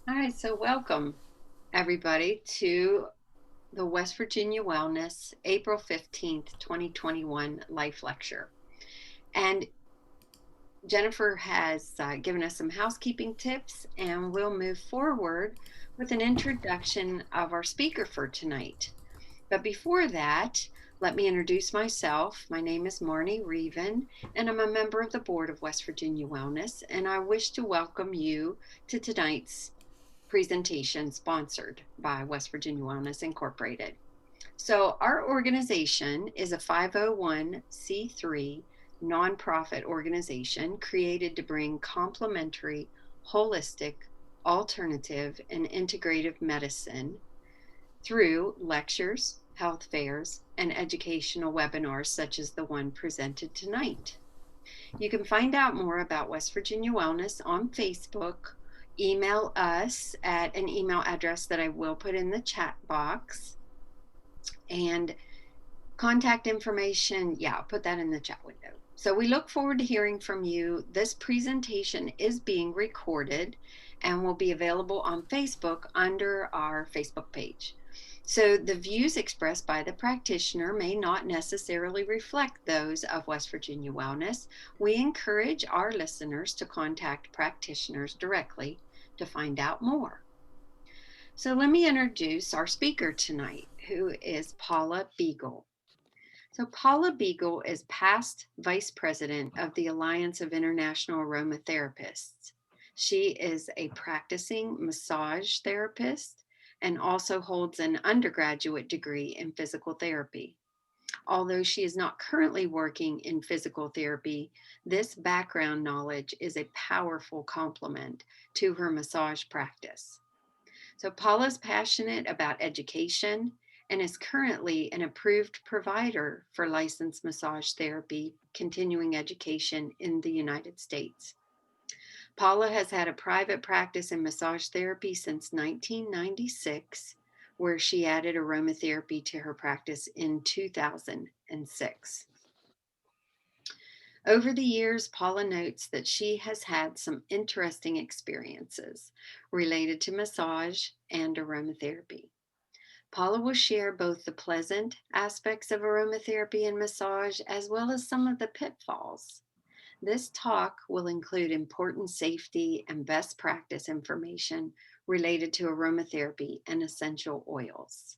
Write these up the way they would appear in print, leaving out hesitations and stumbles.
All right, so welcome everybody to the West Virginia Wellness April 15th, 2021 Life Lecture. And Jennifer has given us some housekeeping tips, and we'll move forward with an introduction of our speaker for tonight. But before that, let me introduce myself. My name is Marnie Reven, and I'm a member of the board of West Virginia Wellness, and I wish to welcome you to tonight's presentation sponsored by West Virginia Wellness Incorporated. So, our organization is a 501c3 nonprofit organization created to bring complementary, holistic, alternative, and integrative medicine through lectures, health fairs, and educational webinars such as the one presented tonight. You can find out more about West Virginia Wellness on Facebook. Email us at an email address that I will put in the chat box. And contact information, yeah, I'll put that in the chat window. So we look forward to hearing from you. This presentation is being recorded and will be available on Facebook under our Facebook page. So the views expressed by the practitioner may not necessarily reflect those of West Virginia Wellness. We encourage our listeners to contact practitioners directly to find out more. So let me introduce our speaker tonight, who is Paula Begal. So Paula Begal is past vice president of the Alliance of International Aromatherapists. She is a practicing massage therapist and also holds an undergraduate degree in physical therapy. Although she is not currently working in physical therapy, this background knowledge is a powerful complement to her massage practice. So Paula's passionate about education and is currently an approved provider for licensed massage therapy continuing education in the United States. Paula has had a private practice in massage therapy since 1996, where she added aromatherapy to her practice in 2006. Over the years, Paula notes that she has had some interesting experiences related to massage and aromatherapy. Paula will share both the pleasant aspects of aromatherapy and massage, as well as some of the pitfalls. This talk will include important safety and best practice information related to aromatherapy and essential oils.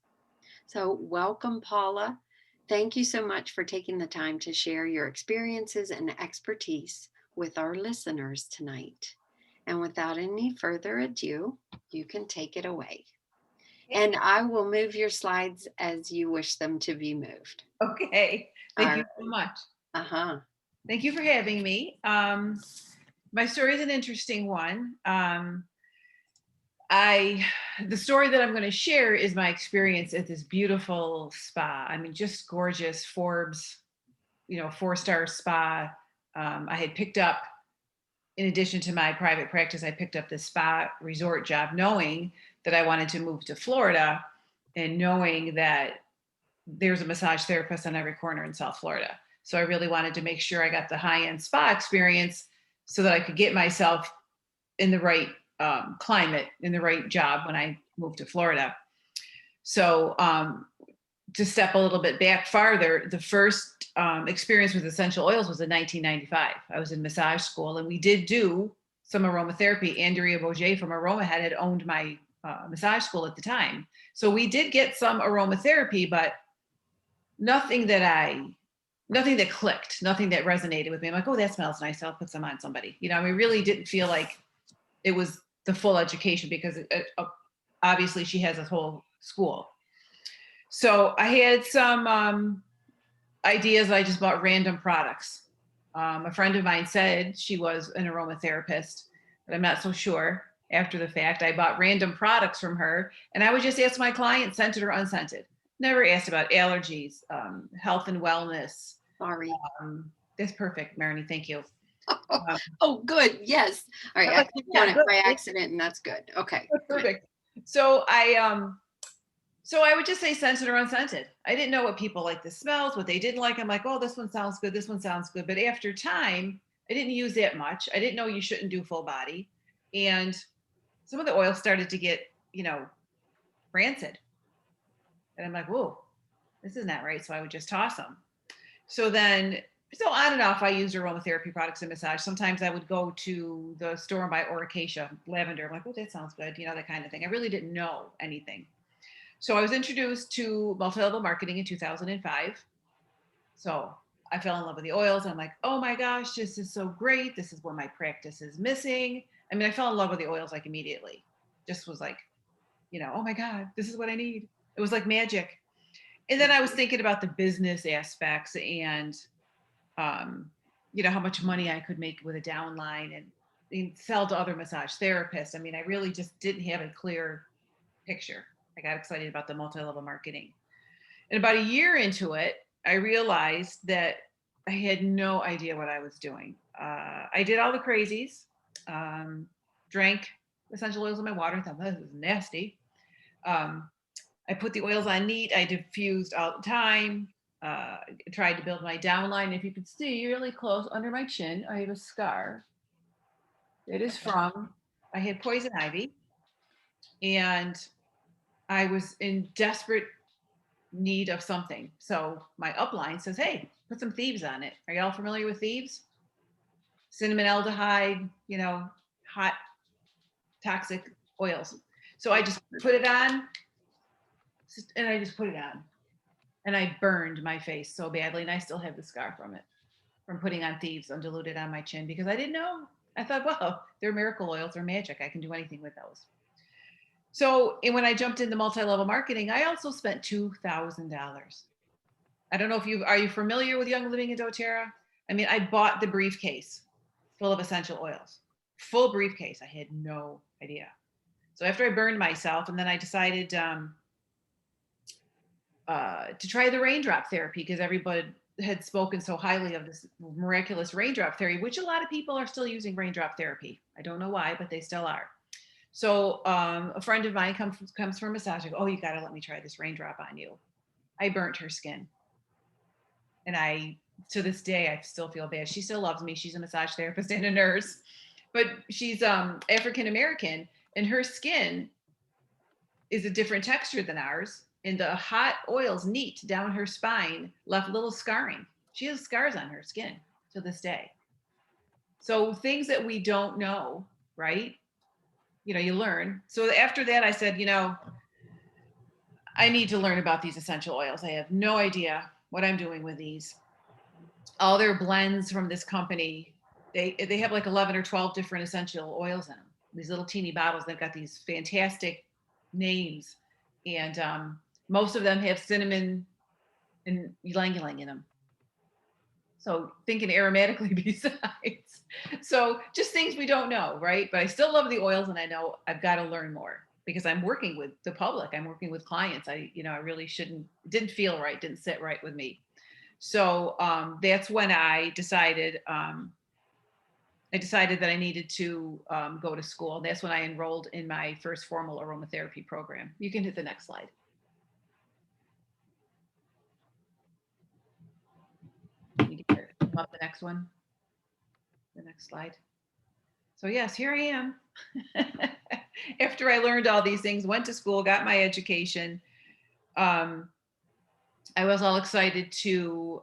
So, welcome, Paula. Thank you so much for taking the time to share your experiences and expertise with our listeners tonight. And without any further ado, you can take it away. And I will move your slides as you wish them to be moved. Okay. Thank you so much. Uh-huh. Thank you for having me. My story is an interesting one. The story that I'm going to share is my experience at this beautiful spa. I mean, just gorgeous Forbes, 4-star spa. I had picked up, in addition to my private practice, I picked up this spa resort job, knowing that I wanted to move to Florida and knowing that there's a massage therapist on every corner in South Florida. So I really wanted to make sure I got the high-end spa experience so that I could get myself in the right climate, in the right job when I moved to Florida. So to step a little bit back farther, the first experience with essential oils was in 1995. I was in massage school and we did do some aromatherapy. Andrea Bourget from Aromahead had owned my massage school at the time. So we did get some aromatherapy, but nothing that clicked, nothing that resonated with me. I'm like, oh, that smells nice. I'll put some on somebody. I really didn't feel like it was the full education because obviously she has a whole school. So I had some ideas. I just bought random products. A friend of mine said she was an aromatherapist, but I'm not so sure. After the fact, I bought random products from her, and I would just ask my clients, scented or unscented. Never asked about allergies, health and wellness. Sorry. That's perfect, Marnie. Thank you. Oh, good. Yes. All right. I clicked on it by accident, and that's good. Okay. Perfect. So I would just say scented or unscented. I didn't know what people like the smells, what they didn't like. I'm like, oh, this one sounds good. This one sounds good. But after time, I didn't use that much. I didn't know you shouldn't do full body. And some of the oils started to get, rancid. And I'm like, whoa, this is not right. So I would just toss them. So then, so on and off, I used aromatherapy products and massage. Sometimes I would go to the store and buy Oracacia lavender. I'm like, oh, that sounds good, that kind of thing. I really didn't know anything. So I was introduced to multi-level marketing in 2005. So I fell in love with the oils. I'm like, oh my gosh, this is so great. This is what my practice is missing. I mean, I fell in love with the oils like immediately. Just was like, oh my God, this is what I need. It was like magic. And then I was thinking about the business aspects and, um, how much money I could make with a downline and sell to other massage therapists. I mean, I really just didn't have a clear picture. I got excited about the multi-level marketing. And about a year into it, I realized that I had no idea what I was doing. I did all the crazies, drank essential oils in my water. I thought this is nasty. I put the oils on neat. I diffused all the time. Tried to build my downline. If you could see really close under my chin, I have a scar. It is from, I had poison ivy, and I was in desperate need of something. So my upline says, hey, put some thieves on it. Are y'all familiar with thieves? Cinnamon aldehyde, hot toxic oils. So I just put it on and I just put it on. And I burned my face so badly. And I still have the scar from it, from putting on thieves undiluted on my chin because I didn't know. I thought, well, they're miracle oils, they're magic. I can do anything with those. So and when I jumped into multi-level marketing, I also spent $2,000. I don't know if are you familiar with Young Living in doTERRA? I mean, I bought the briefcase full of essential oils, full briefcase. I had no idea. So after I burned myself, and then I decided to try the raindrop therapy because everybody had spoken so highly of this miraculous raindrop therapy, which a lot of people are still using raindrop therapy. I don't know why, but they still are. So a friend of mine comes from massage. I go, oh, you got to let me try this raindrop on you. I burnt her skin. And to this day, I still feel bad. She still loves me. She's a massage therapist and a nurse, but she's African American, and her skin is a different texture than ours. And the hot oils neat down her spine left little scarring. She has scars on her skin to this day. So things that we don't know, right? You learn. So after that, I said, I need to learn about these essential oils. I have no idea what I'm doing with these. All their blends from this company, they have like 11 or 12 different essential oils in them. These little teeny bottles, they've got these fantastic names. And most of them have cinnamon and ylang ylang in them. So thinking aromatically besides. So just things we don't know, right? But I still love the oils, and I know I've got to learn more because I'm working with the public. I'm working with clients. I really didn't feel right, didn't sit right with me. So that's when I decided that I needed to go to school. That's when I enrolled in my first formal aromatherapy program. You can hit the next slide. You can come up the next one. The next slide. So yes, here I am. After I learned all these things, went to school, got my education. I was all excited to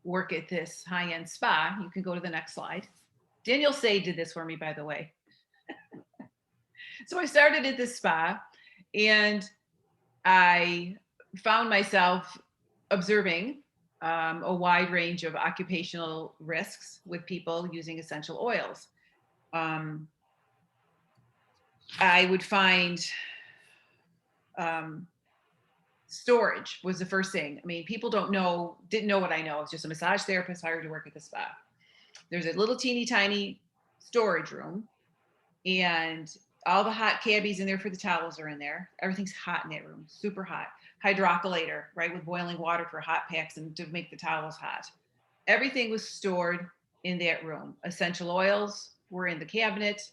work at this high-end spa. You can go to the next slide. Daniel Say did this for me, by the way. So I started at this spa, and I found myself observing a wide range of occupational risks with people using essential oils. I would find storage was the first thing. I mean, people didn't know what I know. I was just a massage therapist hired to work at the spa. There's a little teeny tiny storage room, and all the hot cabbies in there for the towels are in there. Everything's hot in that room, super hot. Hydrocollator, right, with boiling water for hot packs and to make the towels hot. Everything was stored in that room. Essential oils were in the cabinet.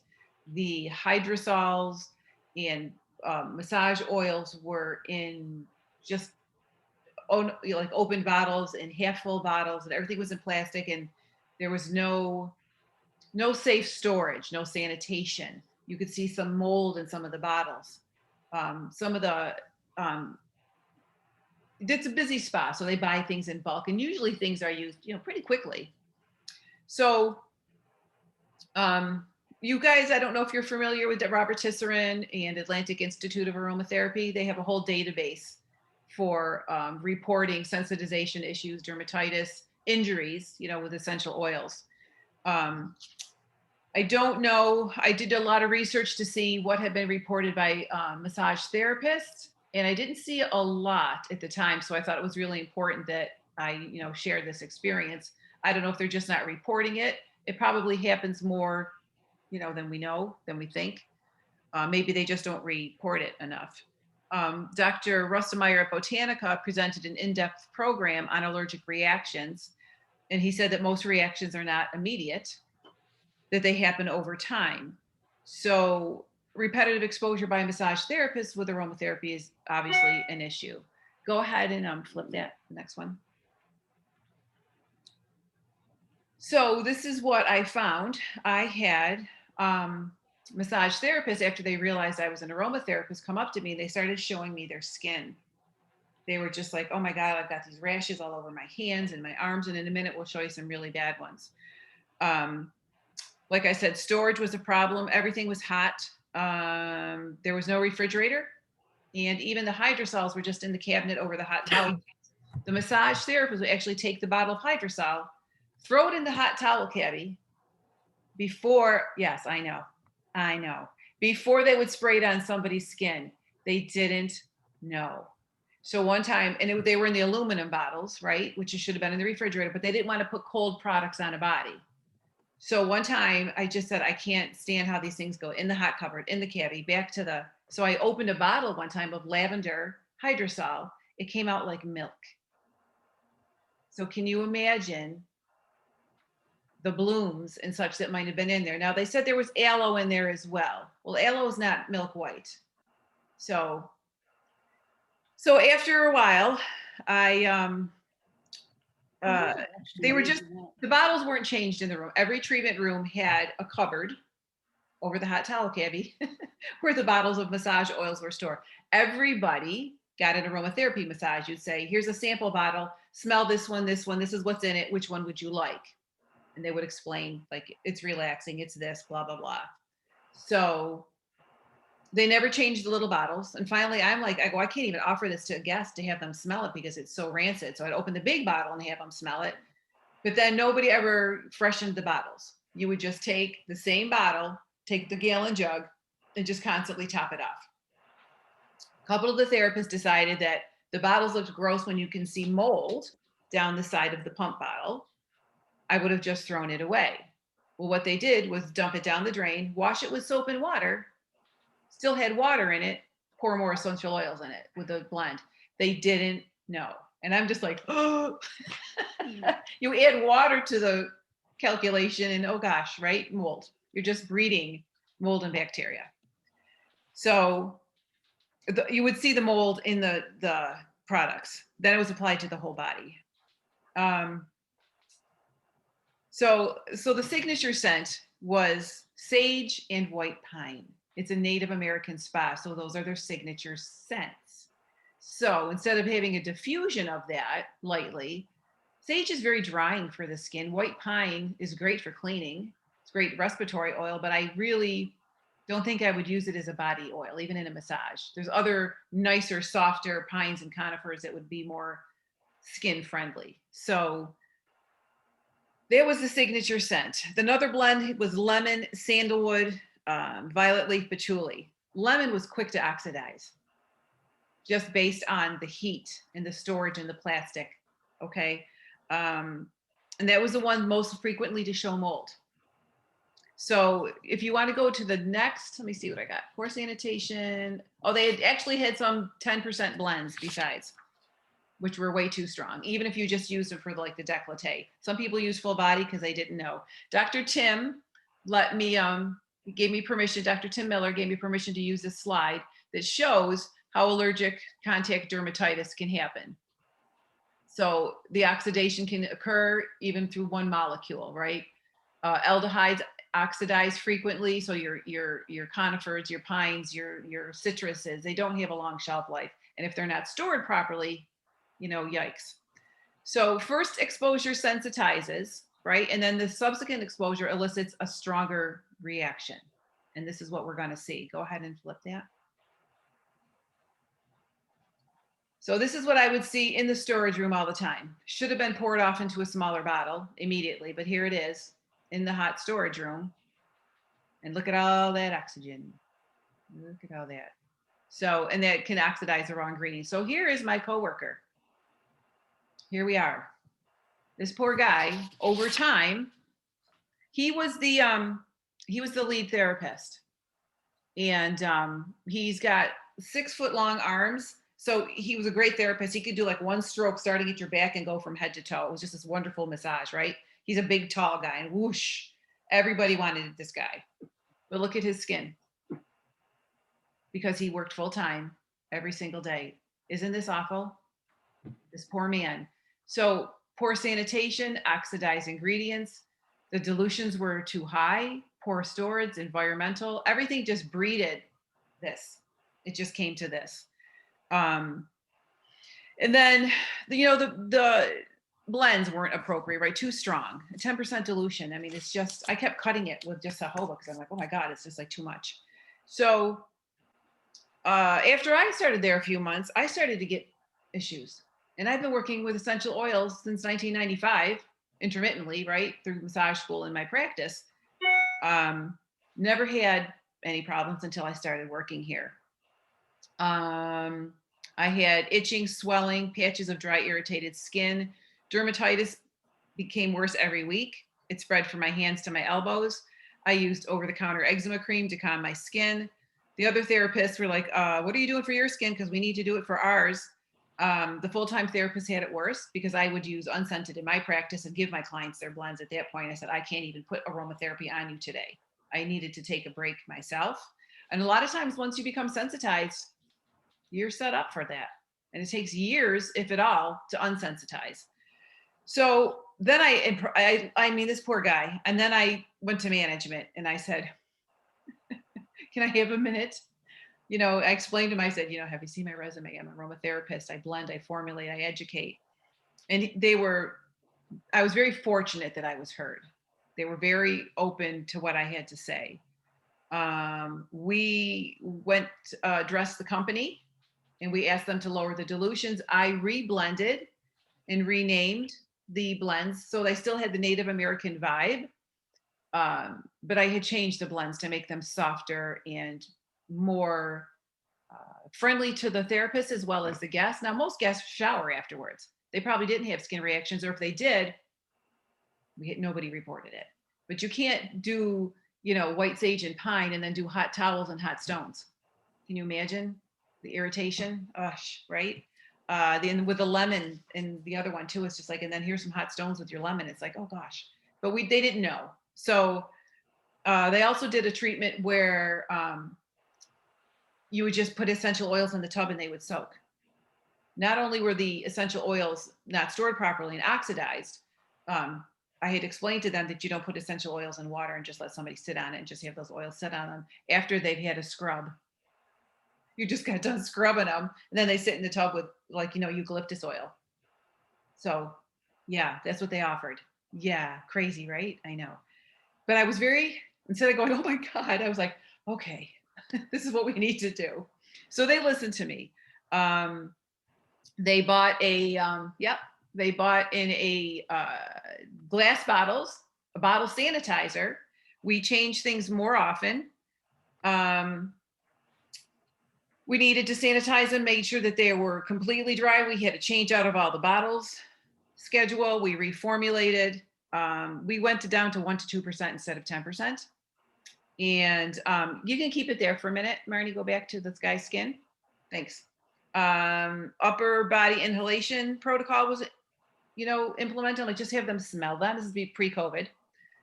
The hydrosols and massage oils were in just like open bottles and half full bottles, and everything was in plastic, and there was no safe storage, no sanitation. You could see some mold in some of the bottles. Some of the it's a busy spa, so they buy things in bulk, and usually things are used, pretty quickly. So, you guys, I don't know if you're familiar with Robert Tisserand and Atlantic Institute of Aromatherapy. They have a whole database for reporting sensitization issues, dermatitis, injuries, with essential oils. I don't know. I did a lot of research to see what had been reported by massage therapists, and I didn't see a lot at the time. So I thought it was really important that I, share this experience. I don't know if they're just not reporting it. It probably happens more, than we think. Maybe they just don't report it enough. Dr. Rustemeyer at Botanica presented an in-depth program on allergic reactions, and he said that most reactions are not immediate, that they happen over time. So repetitive exposure by massage therapists with aromatherapy is obviously an issue. Go ahead and flip that, the next one. So this is what I found. I had massage therapists, after they realized I was an aromatherapist, come up to me and they started showing me their skin. They were just like, oh my God, I've got these rashes all over my hands and my arms. And in a minute, we'll show you some really bad ones. Like I said, storage was a problem. Everything was hot. There was no refrigerator. And even the hydrosols were just in the cabinet over the hot towel. The massage therapist would actually take the bottle of hydrosol, throw it in the hot towel caddy before, yes, I know, before they would spray it on somebody's skin. They didn't know. So one time, and they were in the aluminum bottles, right? Which should have been in the refrigerator, but they didn't want to put cold products on a body. So one time I just said, I can't stand how these things go in the hot cupboard, in the caddy, so I opened a bottle one time of lavender hydrosol. It came out like milk. So can you imagine the blooms and such that might have been in there? Now they said there was aloe in there as well. Well, aloe is not milk white. So after a while, the bottles weren't changed in the room. Every treatment room had a cupboard over the hot towel caddy where the bottles of massage oils were stored. Everybody got an aromatherapy massage. You'd say, here's a sample bottle, smell this one, this is what's in it, which one would you like? And they would explain, like, it's relaxing, it's this, blah, blah, blah. So they never changed the little bottles. And finally, I can't even offer this to a guest to have them smell it because it's so rancid. So I'd open the big bottle and have them smell it. But then nobody ever freshened the bottles. You would just take the same bottle, take the gallon jug, and just constantly top it off. A couple of the therapists decided that the bottles looked gross when you can see mold down the side of the pump bottle. I would have just thrown it away. Well, what they did was dump it down the drain, wash it with soap and water, still had water in it, pour more essential oils in it with a blend. They didn't know. And I'm just like, oh, you add water to the calculation and oh gosh, right? Mold. You're just breeding mold and bacteria. So you would see the mold in the products. Then it was applied to the whole body. So the signature scent was sage and white pine. It's a Native American spa, so those are their signature scents. So instead of having a diffusion of that lightly, sage is very drying for the skin. White pine is great for cleaning. It's great respiratory oil, but I really don't think I would use it as a body oil, even in a massage. There's other nicer, softer pines and conifers that would be more skin friendly. So that was the signature scent. Another blend was lemon, sandalwood, violet leaf, patchouli. Lemon was quick to oxidize, just based on the heat and the storage in the plastic. Okay. And that was the one most frequently to show mold. So if you want to go to the next, let me see what I got. Core sanitation. Oh, they had actually had some 10% blends besides, which were way too strong, even if you just used them for the décolleté. Some people use full body because they didn't know. Dr. Tim gave me permission, Dr. Tim Miller gave me permission to use this slide that shows how allergic contact dermatitis can happen. So the oxidation can occur even through one molecule, right? Aldehydes, oxidize frequently. So your conifers, your pines, your citruses, they don't have a long shelf life. And if they're not stored properly, yikes. So first exposure sensitizes, right? And then the subsequent exposure elicits a stronger reaction. And this is what we're going to see. Go ahead and flip that. So this is what I would see in the storage room all the time. Should have been poured off into a smaller bottle immediately, but here it is in the hot storage room. And look at all that oxygen. Look at all that. So, and that can oxidize the raw ingredients. So here is my coworker. Here we are. This poor guy, over time, he was the lead therapist. And he's got 6-foot long arms. So he was a great therapist. He could do like one stroke starting at your back and go from head to toe. It was just this wonderful massage, right? He's a big, tall guy, and whoosh, everybody wanted this guy. But look at his skin, because he worked full time every single day. Isn't this awful? This poor man. So poor sanitation, oxidized ingredients, the dilutions were too high, poor storage, environmental, everything just breeded this. It just came to this. And then, the blends weren't appropriate, right? Too strong, 10% dilution. I mean, it's just, I kept cutting it with just jojoba because I'm like, oh my God, it's just like too much. So after I started there a few months, I started to get issues. And I've been working with essential oils since 1995, intermittently, right? Through massage school and my practice. Never had any problems until I started working here. I had itching, swelling, patches of dry, irritated skin. Dermatitis became worse every week. It spread from my hands to my elbows. I used over-the-counter eczema cream to calm my skin. The other therapists were like, what are you doing for your skin? Because we need to do it for ours. The full-time therapist had it worse because I would use unscented in my practice and give my clients their blends. At that point, I said, I can't even put aromatherapy on you today. I needed to take a break myself. And a lot of times once you become sensitized, you're set up for that. And it takes years, if at all, to unsensitize. So then I mean, this poor guy. And then I went to management and I said, can I have a minute? I explained to him, I said, have you seen my resume? I'm an aromatherapist. I blend, I formulate, I educate. And I was very fortunate that I was heard. They were very open to what I had to say. We went, addressed the company, and we asked them to lower the dilutions. I reblended and renamed the blends. So they still had the Native American vibe. But I had changed the blends to make them softer and more friendly to the therapist as well as the guests. Now, most guests shower afterwards. They probably didn't have skin reactions, or if they did, nobody reported it. But you can't do, white sage and pine and then do hot towels and hot stones. Can you imagine the irritation? Right? Then with the lemon and the other one too, it's just like, and then here's some hot stones with your lemon. It's like, oh gosh. But they didn't know. So they also did a treatment where you would just put essential oils in the tub and they would soak. Not only were the essential oils not stored properly and oxidized, I had explained to them that you don't put essential oils in water and just let somebody sit on it and just have those oils sit on them after they've had a scrub. You just got done scrubbing them, and then they sit in the tub with eucalyptus oil. So yeah, that's what they offered. Yeah, crazy, right? I know. But I was instead of going, oh my God, I was like, okay, this is what we need to do. So they listened to me. They bought they bought in a glass bottles, a bottle sanitizer. We changed things more often. We needed to sanitize them, made sure that they were completely dry. We had to change out of all the bottles schedule. We reformulated. We went down to 1% to 2% instead of 10%. And you can keep it there for a minute. Marnie, go back to this guy's skin. Thanks. Upper body inhalation protocol was, implemented. Like, just have them smell them. This is pre-COVID.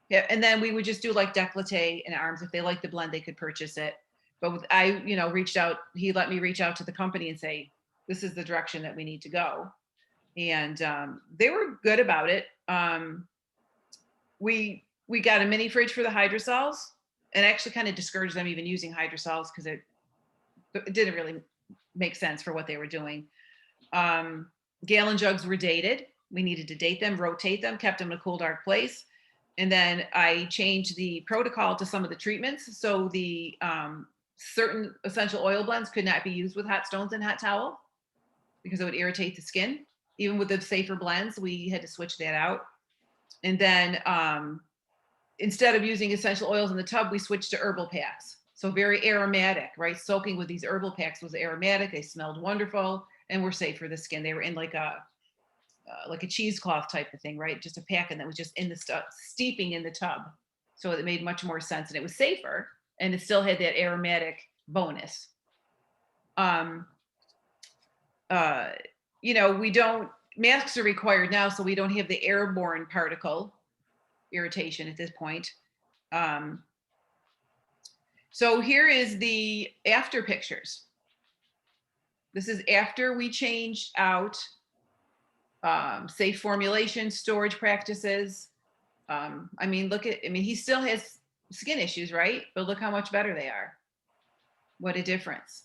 Yeah, and then we would just do like décolleté and arms. If they liked the blend, they could purchase it. But I reached out. He let me reach out to the company and say, this is the direction that we need to go. And they were good about it. We we got a mini fridge for the hydrosols, and actually kind of discouraged them even using hydrosols because it didn't really make sense for what they were doing. Gallon jugs were dated. We needed to date them, rotate them, kept them in a cool, dark place. And then I changed the protocol to some of the treatments. So the certain essential oil blends could not be used with hot stones and hot towel because it would irritate the skin. Even with the safer blends, we had to switch that out. And then instead of using essential oils in the tub, we switched to herbal packs. So very aromatic, right? Soaking with these herbal packs was aromatic. They smelled wonderful and were safe for the skin. They were in like a cheesecloth type of thing, right? Just a pack, and that was just in the stuff, steeping in the tub. So it made much more sense, and it was safer, and it still had that aromatic bonus. We don't, masks are required now, so we don't have the airborne particle irritation at this point. So here is the after pictures. This is after we changed out safe formulation, storage practices. He still has skin issues, right? But look how much better they are. What a difference.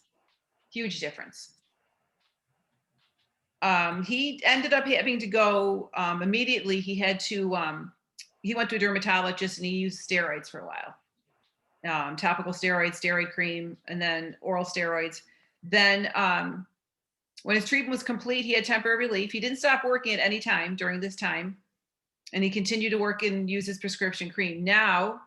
Huge difference. He ended up having to go immediately. He went to a dermatologist and he used steroids for a while. Topical steroids, steroid cream, and then oral steroids. Then when his treatment was complete, he had temporary relief. He didn't stop working at any time during this time, and he continued to work and use his prescription cream. Now,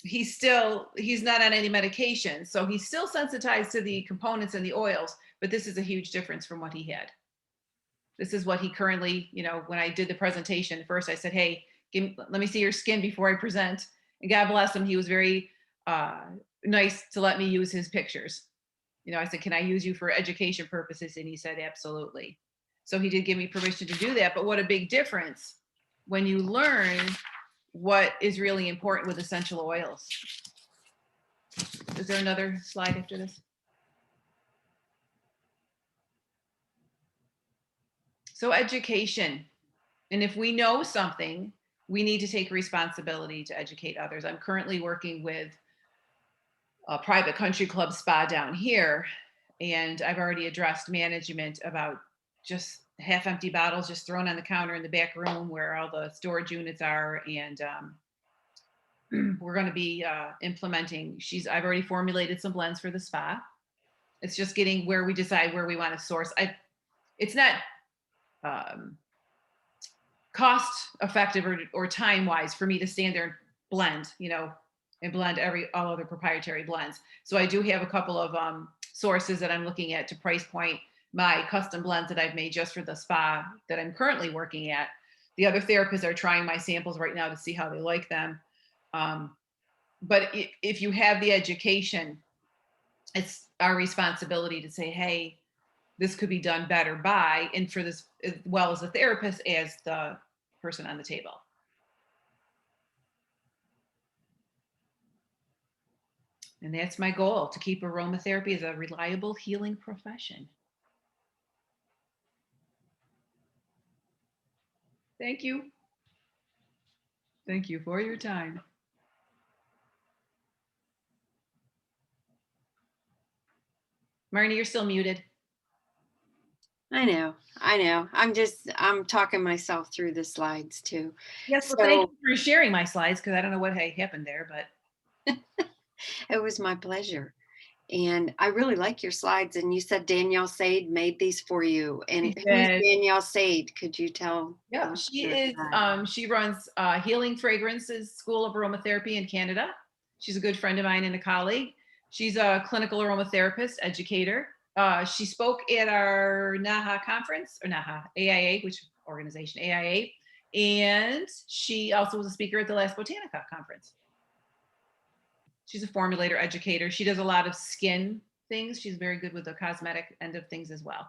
he's not on any medication, so he's still sensitized to the components and the oils, but this is a huge difference from what he had. This is what he currently, when I did the presentation first, I said, hey, let me see your skin before I present. And God bless him, he was very nice to let me use his pictures. I said, can I use you for education purposes? And he said, absolutely. So he did give me permission to do that. But what a big difference when you learn what is really important with essential oils. Is there another slide after this? So education. And if we know something, we need to take responsibility to educate others. I'm currently working with a private country club spa down here. And I've already addressed management about just half empty bottles just thrown on the counter in the back room where all the storage units are. And we're going to be implementing, I've already formulated some blends for the spa. It's just getting where we decide where we want to source. It's not cost effective or time wise for me to stand there and blend, and blend all other proprietary blends. So I do have a couple of sources that I'm looking at to price point my custom blends that I've made just for the spa that I'm currently working at. The other therapists are trying my samples right now to see how they like them. But if you have the education, it's our responsibility to say, hey, this could be done better by, and for this, as well as the therapist, as the person on the table. And that's my goal, to keep aromatherapy as a reliable healing profession. Thank you. Thank you for your time. Marnie, you're still muted. I know. I'm talking myself through the slides too. Yes, well, thank you for sharing my slides, because I don't know what happened there, but. It was my pleasure. And I really like your slides. And you said Danielle Sade made these for you. And who's Danielle Sade? Could you tell? Yeah, she is. She runs Healing Fragrances School of Aromatherapy in Canada. She's a good friend of mine and a colleague. She's a clinical aromatherapist, educator. She spoke at our NAHA conference, or NAHA, AIA, which organization, AIA. And she also was a speaker at the last Botanica conference. She's a formulator, educator. She does a lot of skin things. She's very good with the cosmetic end of things as well.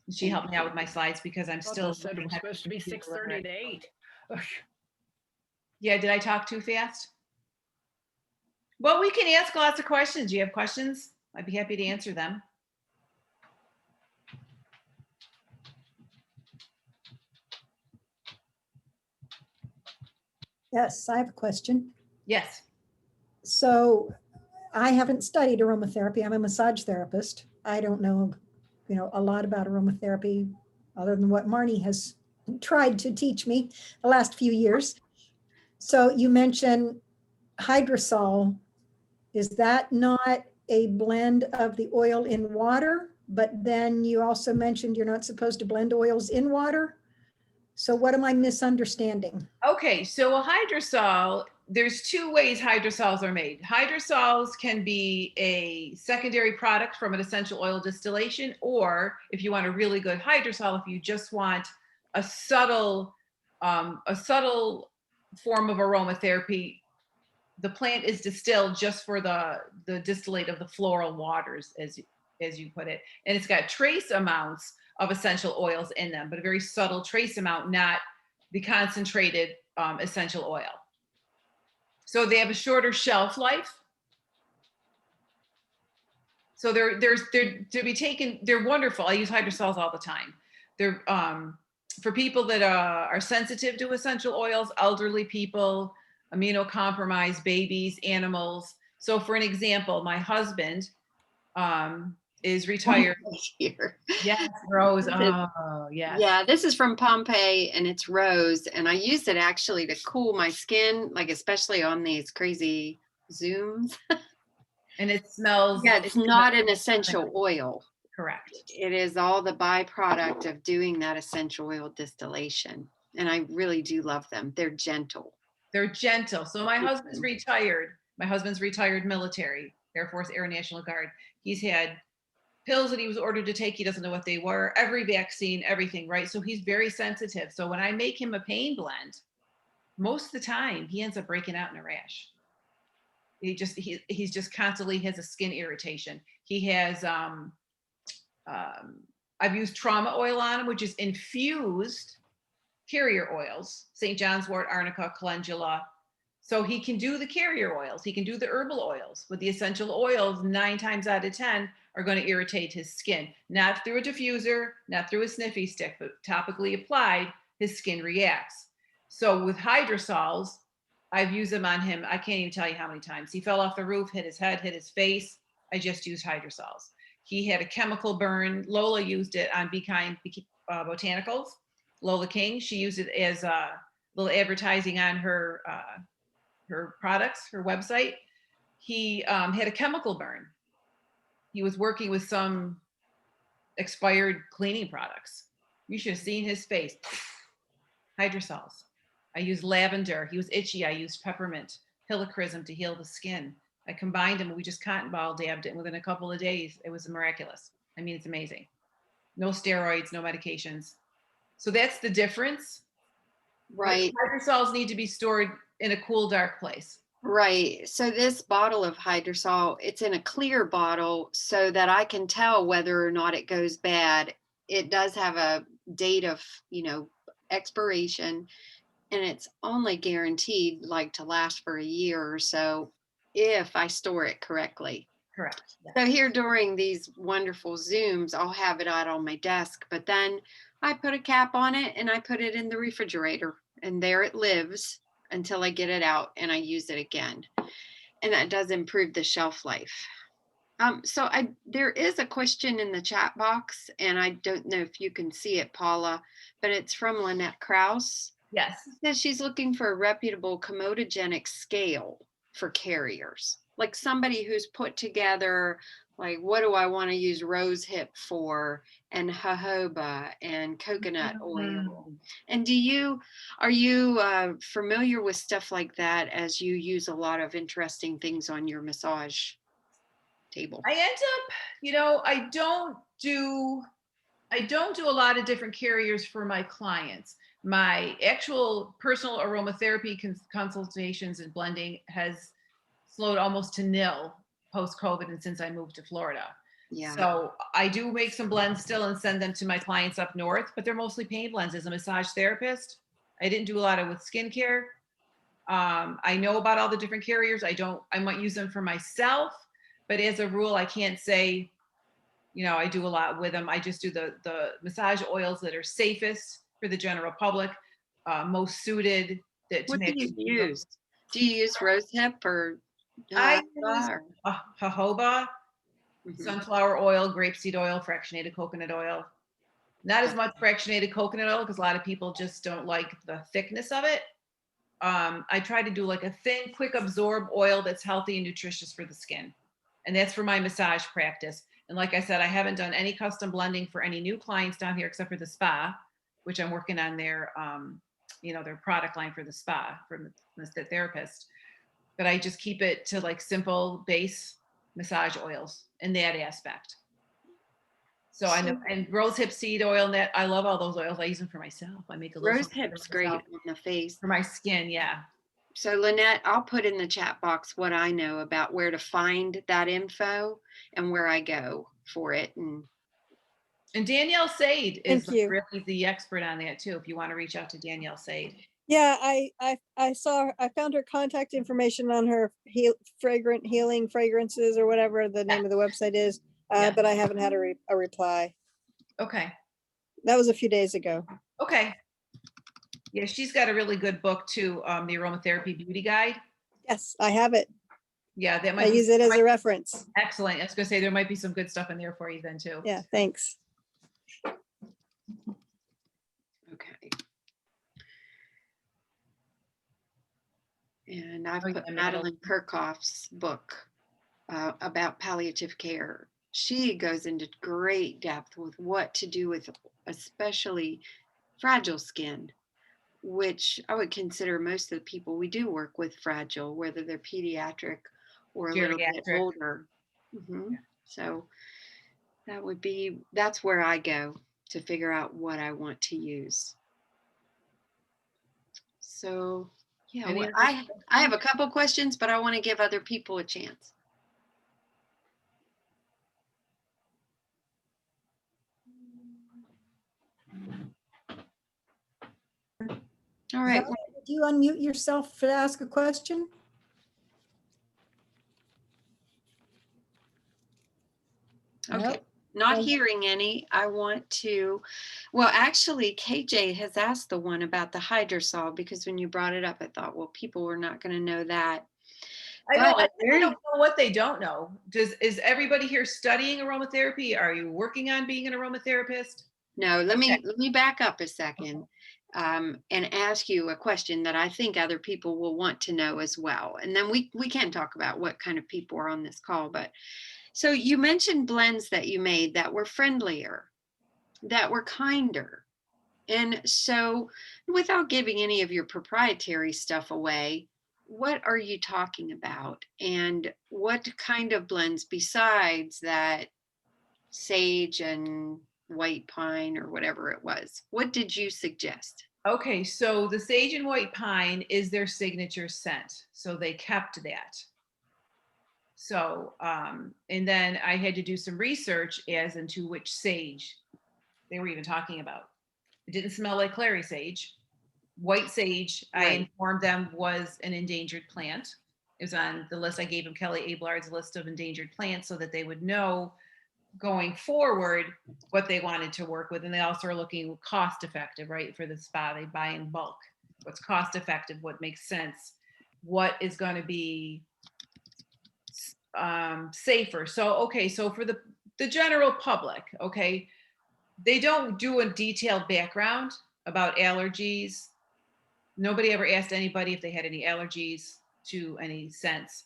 She helped me out with my slides because I'm still. Said it was supposed to be 6:30 to 8. Yeah, did I talk too fast? Well, we can ask lots of questions. Do you have questions? I'd be happy to answer them. Yes, I have a question. Yes. So I haven't studied aromatherapy. I'm a massage therapist. I don't know, a lot about aromatherapy other than what Marnie has tried to teach me the last few years. So you mentioned hydrosol. Is that not a blend of the oil in water? But then you also mentioned you're not supposed to blend oils in water. So what am I misunderstanding? Okay, so a hydrosol, there's two ways hydrosols are made. Hydrosols can be a secondary product from an essential oil distillation, or if you want a really good hydrosol, if you just want a subtle form of aromatherapy, the plant is distilled just for the distillate of the floral waters, as you put it, and it's got trace amounts of essential oils in them, but a very subtle trace amount, not the concentrated essential oil. So they have a shorter shelf life. So they're to be taken. They're wonderful. I use hydrosols all the time. They're for people that are sensitive to essential oils, elderly people, immunocompromised babies, animals. So for an example, my husband is retired. Here. Yes, Rose. Oh, yes. Yeah, this is from Pompeii and it's rose. And I use it actually to cool my skin, like especially on these crazy Zooms. And it smells. Yeah, it's not an essential oil. Correct. It is all the byproduct of doing that essential oil distillation. And I really do love them. They're gentle. They're gentle. So my husband's retired. My husband's retired military, Air Force, Air National Guard. He's had pills that he was ordered to take. He doesn't know what they were. Every vaccine, everything, right? So he's very sensitive. So when I make him a pain blend, most of the time he ends up breaking out in a rash. He's just constantly has a skin irritation. He has I've used trauma oil on him, which is infused carrier oils, St. John's wort, arnica, calendula. So he can do the carrier oils, he can do the herbal oils, but the essential oils 9 times out of 10 are going to irritate his skin, not through a diffuser, not through a sniffy stick, but topically applied, his skin reacts. So with hydrosols, I've used them on him. I can't even tell you how many times. He fell off the roof, hit his head, hit his face. I just used hydrosols. He had a chemical burn. Lola used it on Be Kind Botanicals. Lola King, she used it as a little advertising on her products, her website. He had a chemical burn. He was working with some expired cleaning products. You should have seen his face. Hydrosols. I used lavender. He was itchy. I used peppermint, helichrysum to heal the skin. I combined them. We just cotton ball dabbed it. And within a couple of days, it was miraculous. I mean, it's amazing. No steroids, no medications. So that's the difference. Right. Hydrosols need to be stored in a cool, dark place. Right. So this bottle of hydrosol, it's in a clear bottle so that I can tell whether or not it goes bad. It does have a date of, expiration, and it's only guaranteed like to last for a year or so if I store it correctly. Correct. So here during these wonderful Zooms, I'll have it out on my desk, but then I put a cap on it and I put it in the refrigerator, and there it lives until I get it out and I use it again. And that does improve the shelf life. So there is a question in the chat box, and I don't know if you can see it, Paula, but it's from Lynette Krause. Yes. It says she's looking for a reputable comedogenic scale for carriers, like somebody who's put together, like, what do I want to use rose hip for, and jojoba and coconut oil. And are you familiar with stuff like that, as you use a lot of interesting things on your massage table? I end up, I don't do a lot of different carriers for my clients. My actual personal aromatherapy consultations and blending has slowed almost to nil post-COVID and since I moved to Florida. Yeah. So I do make some blends still and send them to my clients up north, but they're mostly pain blends. As a massage therapist, I didn't do a lot with skincare. I know about all the different carriers. I might use them for myself, but as a rule, I can't say, I do a lot with them. I just do the massage oils that are safest for the general public, most suited, to What do mix. you use? Do you use rosehip or I jojoba use or- jojoba, Mhm. sunflower oil, grapeseed oil, fractionated coconut oil. Not as much fractionated coconut oil because a lot of people just don't like the thickness of it. I try to do like a thin, quick absorb oil that's healthy and nutritious for the skin. And that's for my massage practice. And like I said, I haven't done any custom blending for any new clients down here except for the spa, which I'm working on their, their product line for the spa for the therapist. But I just keep it to like simple base massage oils in that aspect. So I know, and rosehip seed oil, that I love all those oils. I use them for myself. I make a little something Rosehip's for great myself, on the face. for my skin. Yeah. So Lynette, I'll put in the chat box what I know about where to find that info and where I go for it. And Danielle Sade is Thank you. really the expert on that too. If you want to reach out to Danielle Sade. Yeah, I found her contact information on her fragrant healing fragrances or whatever the name of the website is, Yeah. but I haven't had a reply. Okay. That was a few days ago. Okay. Yeah, she's got a really good book too, the Aromatherapy Beauty Guide. Yes, I have it. Yeah, that I might be use it as a reference. excellent. I was gonna say there might be some good stuff in there for you then too. Yeah, thanks. Okay. And I've Oh, put yeah, Madeline Kirchhoff's book about palliative care. She goes into great depth with what to do with especially fragile skin, which I would consider most of the people we do work with fragile, whether they're pediatric or a little bit Geriatric. older. So that's where I go to figure out what I want to use. So yeah, Any well, other I have a couple questions, but I want to give other people a chance. All right. Did you unmute yourself to ask a question? Okay. Nope. Not Okay. hearing any. I want to, well, actually, KJ has asked the one about the hydrosol because when you brought it up, I thought, well, people were not going to know that. I But don't know what they don't know. Is everybody here studying aromatherapy? Are you working on being an aromatherapist? no, let Okay. me back up a second and ask you a question that I think other people will want to know as well. And then we can talk about what kind of people are on this call. But so you mentioned blends that you made that were friendlier, that were kinder. And so without giving any of your proprietary stuff away, what are you talking about? And what kind of blends besides that sage and white pine or whatever it was? What did you suggest? Okay, so the sage and white pine is their signature scent. So they kept that. So, and then I had to do some research as into which sage they were even talking about. It didn't smell like clary sage. White sage, I Right. informed them, was an endangered plant. It was on the list. I gave them Kelly Ablard's list of endangered plants so that they would know going forward what they wanted to work with. And they also are looking cost effective, right? For the spa, they buy in bulk. What's cost effective, what makes sense, what is going to be safer. So, okay, so for the general public, okay, they don't do a detailed background about allergies. Nobody ever asked anybody if they had any allergies to any scents.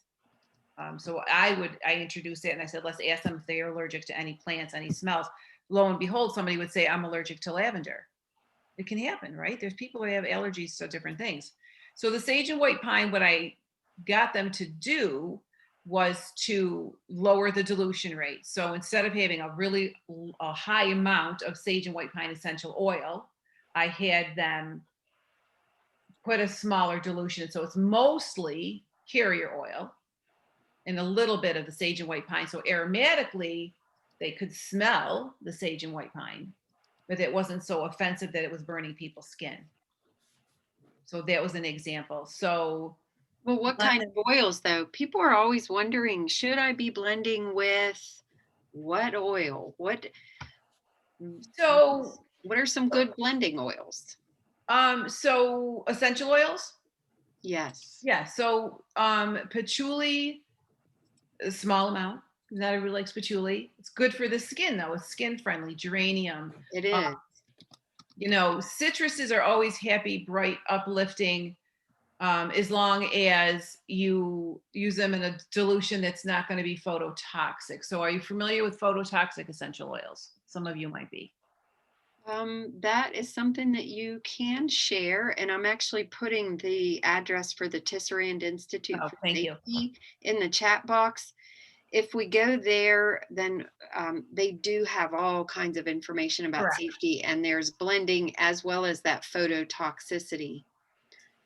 So I introduced it and I said, let's ask them if they are allergic to any plants, any smells. Lo and behold, somebody would say, I'm allergic to lavender. It can happen, right? There's people who have allergies to different things. So the sage and white pine, what I got them to do was to lower the dilution rate. So instead of having a high amount of sage and white pine essential oil, I had them put a smaller dilution. So it's mostly carrier oil and a little bit of the sage and white pine. So aromatically, they could smell the sage and white pine, but it wasn't so offensive that it was burning people's skin. So that was an example. So, well, what kind of oils though? People are always wondering, should I be blending with what oil? What are some good blending oils? so essential oils. Yes. Yeah. So patchouli, a small amount. Not everybody likes patchouli. It's good for the skin though. It's skin friendly. Geranium. It Uh, is. Citruses are always happy, bright, uplifting, as long as you use them in a dilution that's not going to be phototoxic. So are you familiar with phototoxic essential oils? Some of you might be. That is something that you can share, and I'm actually putting the address for the Tisserand Institute Oh, for thank you. Safety in the chat box. If we go there, then they do have all kinds of information about Correct. safety, and there's blending as well as that phototoxicity.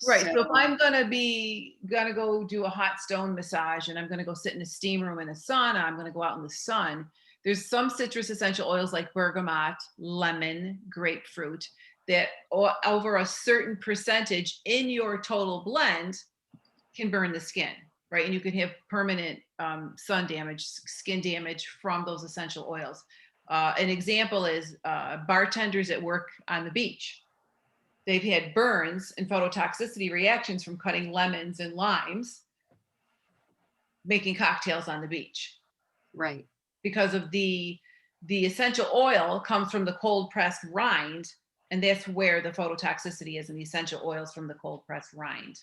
Right. So, So if I'm gonna go do a hot stone massage and I'm gonna go sit in a steam room in a sauna, I'm gonna go out in the sun. There's some citrus essential oils like bergamot, lemon, grapefruit that over a certain percentage in your total blend can burn the skin, right? And you can have permanent sun damage, skin damage from those essential oils. An example is bartenders at work on the beach. They've had burns and phototoxicity reactions from cutting lemons and limes, making cocktails on the beach right. because of the essential oil comes from the cold pressed rind, and that's where the phototoxicity is in the essential oils from the cold pressed rind.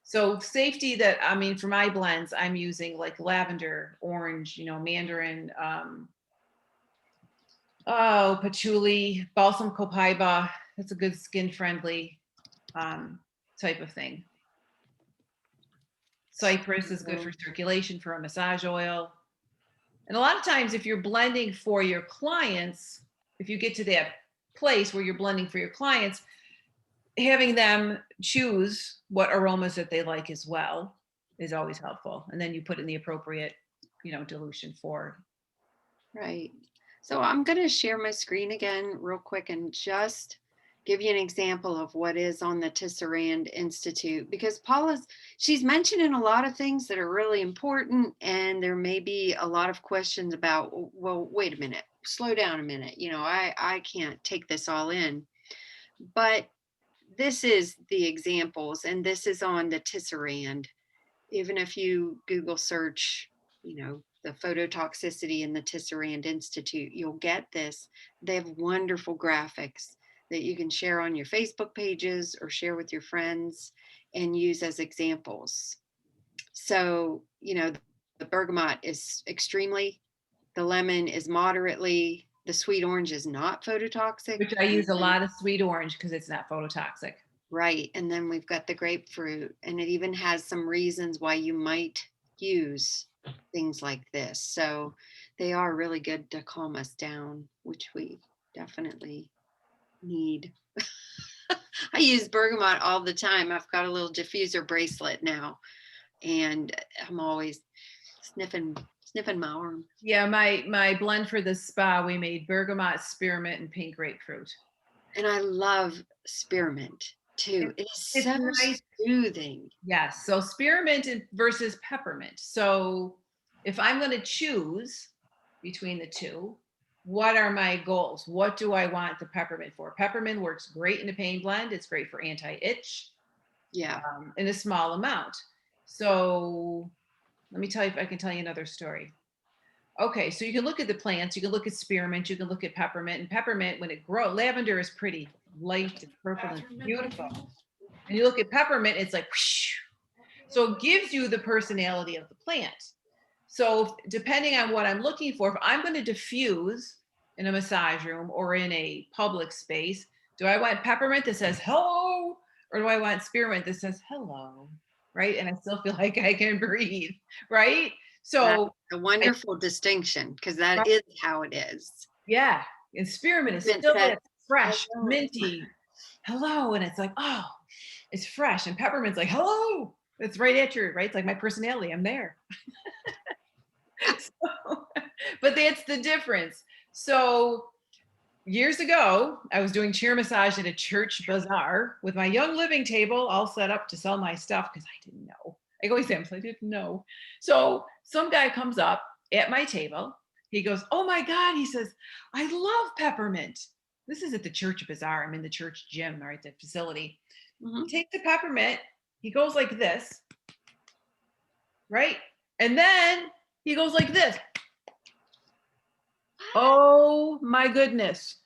So safety that, I mean, for my blends, I'm using like lavender, orange, mandarin, patchouli, balsam copaiba. That's a good skin friendly type of thing. Cypress is good for circulation for a massage oil. And a lot of times, if you're blending for your clients, if you get to that place where you're blending for your clients, having them choose what aromas that they like as well is always helpful. And then you put in the appropriate, dilution for. Right. So I'm going to share my screen again real quick and just give you an example of what is on the Tisserand Institute, because she's mentioning a lot of things that are really important, and there may be a lot of questions about, well, wait a minute, slow down a minute. I can't take this all in, but this is the examples, and this is on the Tisserand. Even if you Google search, the phototoxicity in the Tisserand Institute, you'll get this. They have wonderful graphics that you can share on your Facebook pages or share with your friends and use as examples. So, the bergamot is extremely, the lemon is moderately, the sweet orange is not phototoxic. Which I use a lot of sweet orange because it's not phototoxic. Right. And then we've got the grapefruit, and it even has some reasons why you might use things like this. So they are really good to calm us down, which we definitely need. I use bergamot all the time. I've got a little diffuser bracelet now, and I'm always sniffing my arm. Yeah, my blend for the spa, we made bergamot, spearmint, and pink grapefruit. And I love spearmint too. It's so nice. Soothing. Yes. So spearmint versus peppermint. So if I'm going to choose between the two, what are my goals? What do I want the peppermint for? Peppermint works great in a pain blend. It's great for anti-itch. Yeah. In a small amount. So let me tell you if I can tell you another story. Okay, so you can look at the plants, you can look at spearmint, you can look at peppermint, and peppermint, when it grows, lavender is pretty light and purple and beautiful. And you look at peppermint, it's like, whoosh. So it gives you the personality of the plant. So depending on what I'm looking for, if I'm going to diffuse in a massage room or in a public space, do I want peppermint that says hello, or do I want spearmint that says hello, right? And I still feel like I can breathe, right? So that's a wonderful distinction, because that is how it is. Yeah. And spearmint is still fresh, minty, hello. And it's like, oh, it's fresh. And peppermint's like, hello. It's right at you, right? It's like my personality. I'm there. But that's the difference. So years ago, I was doing chair massage at a church bazaar with my Young Living table all set up to sell my stuff because I didn't know. I go exams, I didn't know. So some guy comes up at my table. He goes, oh my God. He says, I love peppermint. This is at the church bazaar. I'm in the church gym, right? The facility. Mm-hmm. He takes the peppermint he goes like this, right? And then he goes like this. Oh my goodness.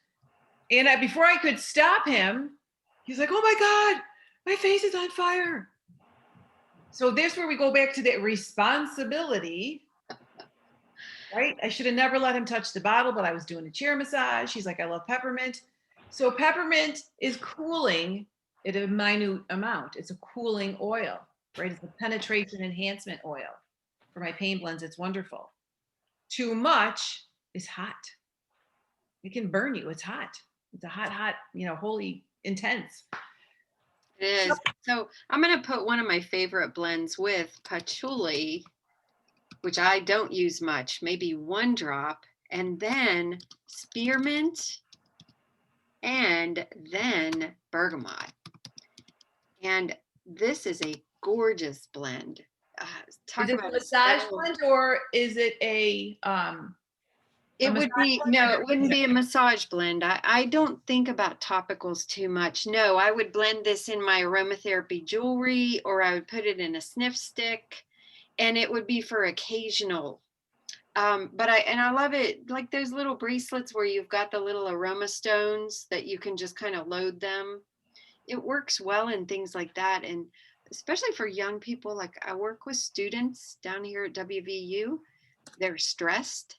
And before I could stop him, he's like, oh my God, my face is on fire. So there's where we go back to that responsibility, right? I should have never let him touch the bottle, but I was doing a chair massage. He's like, I love peppermint. So peppermint is cooling at a minute amount. It's a cooling oil, right? It's a penetration enhancement oil. For my pain blends, it's wonderful. Too much is hot. It can burn you. It's hot. It's a hot, holy intense. It is. So I'm going to put one of my favorite blends with patchouli, which I don't use much, maybe 1 drop, and then spearmint, and then bergamot. And this is a gorgeous blend. Talk Is it a about massage settle. blend, or is it a It would be, blend? no, it wouldn't be a massage blend. I don't think about topicals too much. No, I would blend this in my aromatherapy jewelry, or I would put it in a sniff stick, and it would be for occasional. But I love it, like those little bracelets where you've got the little aroma stones that you can just kind of load them. It works well in things like that. And especially for young people, like I work with students down here at WVU, they're stressed.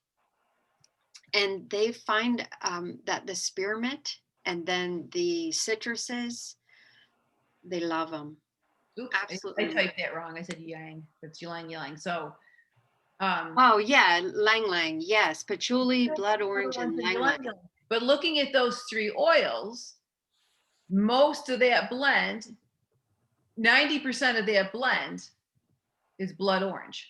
And they find that the spearmint and then the citruses, they love them. Oops, Absolutely. I typed that wrong. I said yang. It's ylang ylang. So, Oh yeah, lang lang. Yes, patchouli, blood orange, and lang lang. But looking at those 3 oils, most of that blend, 90% of that blend is blood orange.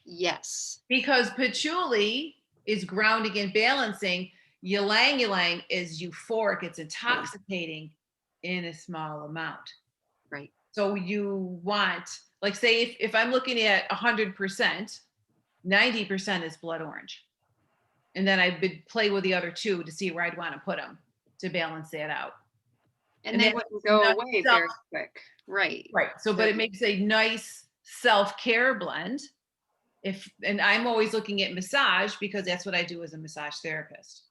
Yes. Because patchouli is grounding and balancing. Ylang ylang is euphoric. It's intoxicating in a small amount. Right. So you want, like, say if I'm looking at 100%, 90% is blood orange. And then I would play with the other 2 to see where I'd want to put them to balance that out. And they wouldn't go away very quick. Right. Right. So, but it makes a nice self-care blend. And I'm always looking at massage because that's what I do as a massage therapist.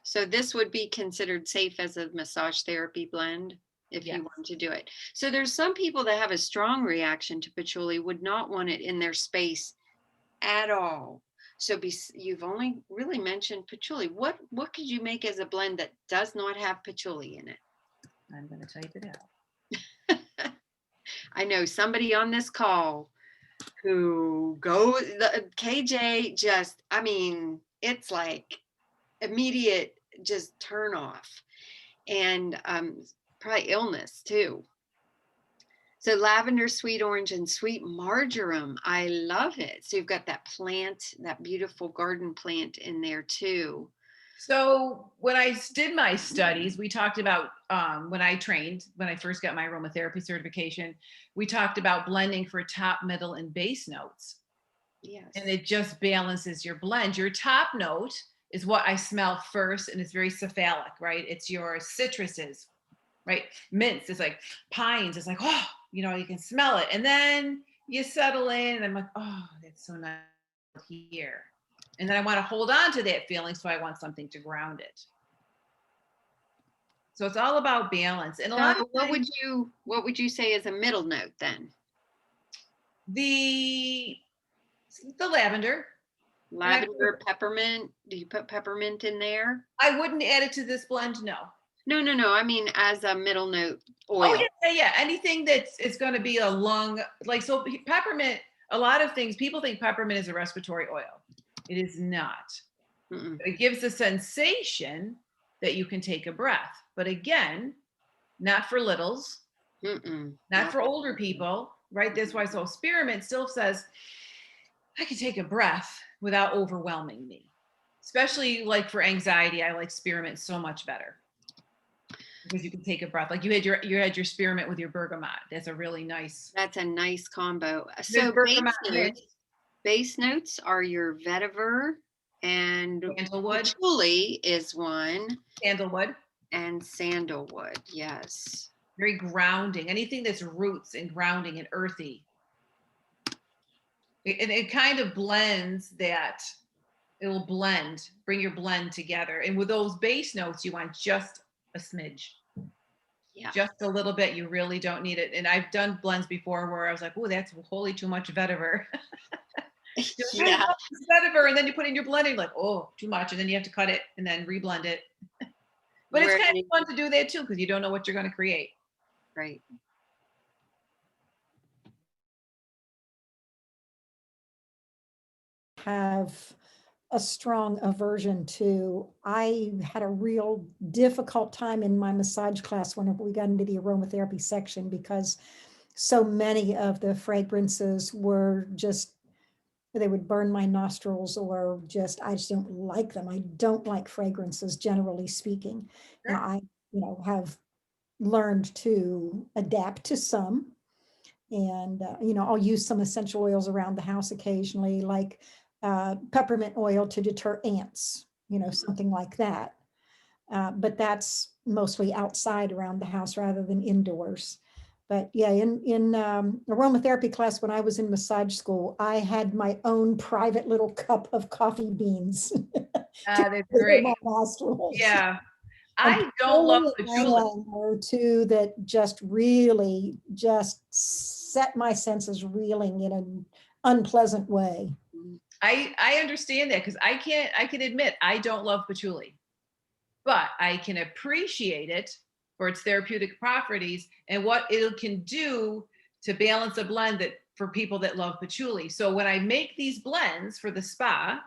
So this would be considered safe as a massage therapy blend if you want to do it. So there's some people that have a strong reaction to patchouli, would not want it in their space at all. So you've only really mentioned patchouli. What could you make as a blend that does not have patchouli in it? I'm going to type it out. I know somebody on this call who goes, KJ just, I mean, it's like immediate just turn off, and probably illness too. So lavender, sweet orange, and sweet marjoram. I love it. So you've got that plant, that beautiful garden plant in there too. So when I did my studies, we talked about when I first got my aromatherapy certification, we talked about blending for top, middle, and base notes. Yes. And it just balances your blend. Your top note is what I smell first, and it's very cephalic, right? It's your citruses, right? Mints, it's like pines, it's like, oh, you can smell it. And then you settle in, and I'm like, oh, that's so nice here. And then I want to hold on to that feeling, so I want something to ground it. So it's all about balance. And what would you say is a middle note then? The lavender. Lavender, peppermint. Do you put peppermint in there? I wouldn't add it to this blend, no. No. I mean, as a middle note oil. Oh yeah. Anything that is going to be a lung, like, so peppermint. A lot of things, people think peppermint is a respiratory oil. It is not. It gives the sensation that you can take a breath. But again, not for littles, not for older people, right? That's why. So spearmint still says, I can take a breath without overwhelming me. Especially like for anxiety, I like spearmint so much better because you can take a breath. Like you had your spearmint with your bergamot. That's a really nice. That's a nice combo. So base notes are your vetiver and sandalwood. Patchouli is one. Sandalwood. And sandalwood, yes. very grounding. Anything that's roots and grounding and earthy. And it kind of blends that. It'll blend, bring your blend together. And with those base notes, you want just a smidge. Yeah. Just a little bit. You really don't need it. And I've done blends before where I was like, oh, that's wholly too much vetiver. Yeah. Vetiver, and then you put in your blending, like, oh, too much. And then you have to cut it and then reblend it. But Where it's kind did of fun to do that too, because you don't know what you're going to create. Right. Have a strong aversion to. I had a real difficult time in my massage class whenever we got into the aromatherapy section, because so many of the fragrances were just, they would burn my nostrils, or just, I just don't like them. I don't like fragrances, generally speaking. Sure. Now, I, have learned to adapt to some. And, I'll use some essential oils around the house occasionally, like peppermint oil to deter ants, something like that. But that's mostly outside around the house rather than indoors. But yeah, in aromatherapy class, when I was in massage school, I had my own private little cup of coffee beans That's to great. my nostrils. Yeah. And I don't love patchouli. Or two that just really just set my senses reeling in an unpleasant way. I understand that, because I can admit I don't love patchouli, but I can appreciate it for its therapeutic properties and what it can do to balance a blend that for people that love patchouli. So when I make these blends for the spa,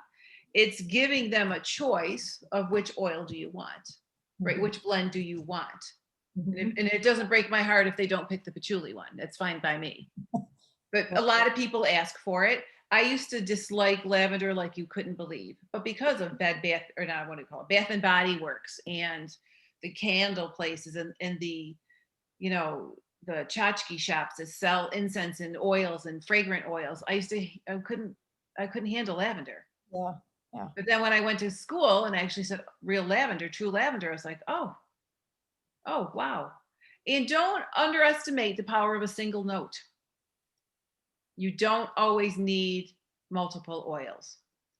it's giving them a choice of which oil do you want, right? Mhm. Which blend do you want? Mhm. And it doesn't break my heart if they don't pick the patchouli one. That's fine by me. But a lot of people ask for it. I used to dislike lavender like you couldn't believe, but because of Bath, or not, what do you call it, Bath and Body Works, and the candle places, and the, the tchotchke shops that sell incense and oils and fragrant oils, I couldn't handle lavender. Yeah. Yeah. But then when I went to school and I actually said real lavender, true lavender, I was like, oh, wow. And don't underestimate the power of a single note. You don't always need multiple oils.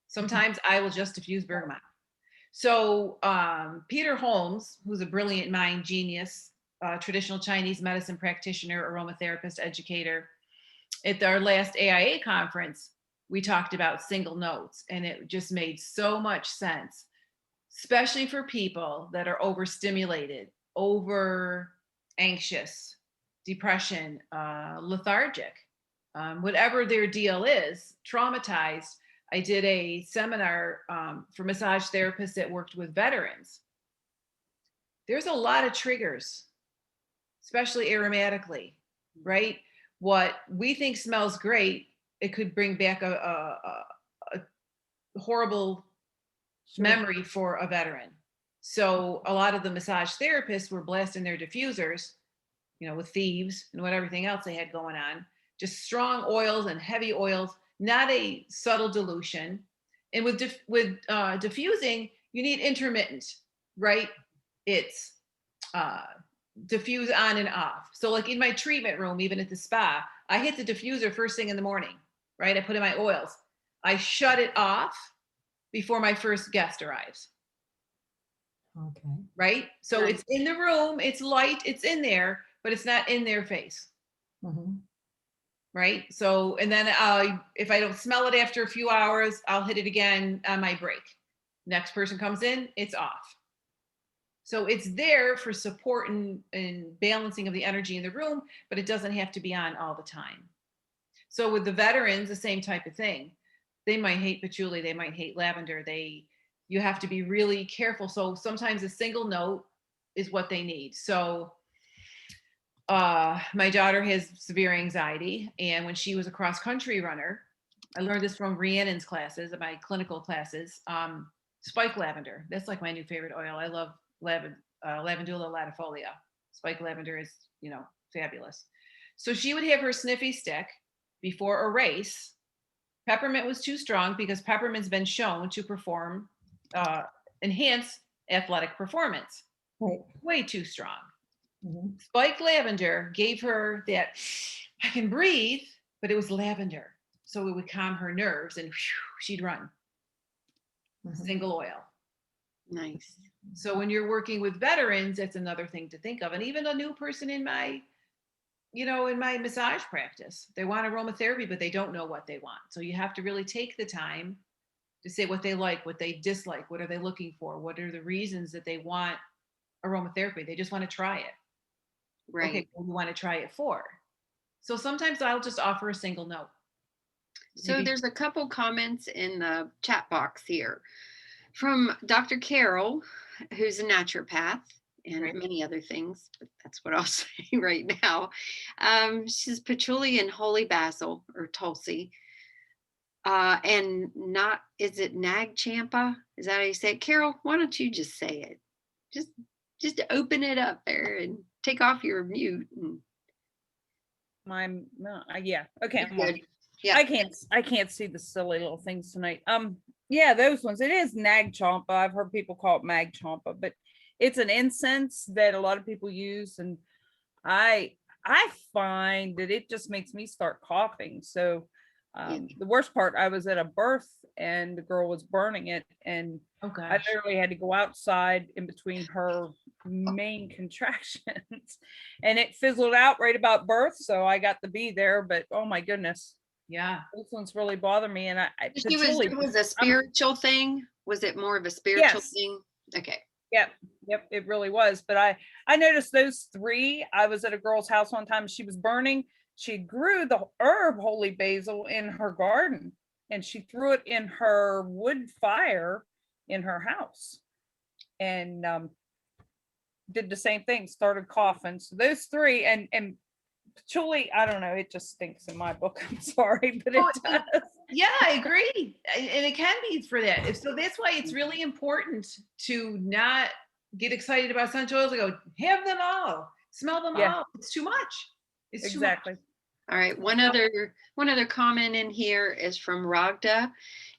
Sometimes I will just diffuse bergamot. So Peter Holmes, who's a brilliant mind, genius, traditional Chinese medicine practitioner, aromatherapist, educator, at our last AIA conference, we talked about single notes, and it just made so much sense, especially for people that are overstimulated, over anxious, depression, lethargic, whatever their deal is, traumatized. I did a seminar for massage therapists that worked with veterans. There's a lot of triggers, especially aromatically, right? What we think smells great, it could bring back a horrible memory for a veteran. So a lot of the massage therapists were blasting their diffusers, with thieves and what everything else they had going on, just strong oils and heavy oils, not a subtle dilution. And with diffusing, you need intermittent, right? It's diffuse on and off. So like in my treatment room, even at the spa, I hit the diffuser first thing in the morning, right? I put in my oils. I shut it off before my first guest arrives. Okay. Right? So Right. It's in the room, it's light, it's in there, but it's not in their face. Mm-hmm. Right? So, and then if I don't smell it after a few hours, I'll hit it again on my break. Next person comes in, it's off. So it's there for support and balancing of the energy in the room, but it doesn't have to be on all the time. So with the veterans, the same type of thing. They might hate patchouli, they might hate lavender. You have to be really careful. So sometimes a single note is what they need. So my daughter has severe anxiety, and when she was a cross country runner, I learned this from Rhiannon's classes, my clinical classes. Spike lavender, that's like my new favorite oil. I love lavandula latifolia. Spike lavender is, fabulous. So she would have her sniffy stick before a race. Peppermint was too strong because peppermint's been shown to enhance athletic performance. Right. Way too strong. Mhm. Spike lavender gave her that I can breathe, but it was lavender. So it would calm her nerves and she'd run. Mhm. Single oil. Nice. So when you're working with veterans, that's another thing to think of. And even a new person in my, in my massage practice, they want aromatherapy, but they don't know what they want. So you have to really take the time to say what they like, what they dislike, what are they looking for, what are the reasons that they want aromatherapy. They just want to try it. Right. Okay, what do you want to try it for? So sometimes I'll just offer a single note. So Maybe- there's a couple comments in the chat box here from Dr. Carol, who's a naturopath and Right. many other things, but that's what I'll say right now. She's patchouli and holy basil or tulsi. And not, is it nag champa? Is that how you say it? Carol, why don't you just say it? Just open it up there and take off your mute. And Yeah. Okay. I'm on. good. Yeah. I can't see the silly little things tonight. Yeah, those ones. It is nag champa. I've heard people call it mag champa, but it's an incense that a lot of people use, and I find that it just makes me start coughing. So the worst part, I was at a birth and the girl was burning it, and Oh I gosh. literally had to go outside in between her main contractions, and it fizzled out right about birth, so I got to be there. But oh my goodness, Yeah. those ones really bother me. And It was a spiritual thing. Was it more of a spiritual Yes. thing? Okay. Yep, it really was. But I noticed those three. I was at a girl's house one time. She was burning. She grew the herb holy basil in her garden, and she threw it in her wood fire in her house, and did the same thing. Started coughing. So those three, and patchouli, I don't know. It just stinks in my book. I'm sorry, but it does. Yeah, I agree. And it can be for that. So that's why it's really important to not get excited about essential oils and go, have them all, smell them all. It's too much. It's Exactly. too much. All right. One other comment in here is from Ragda,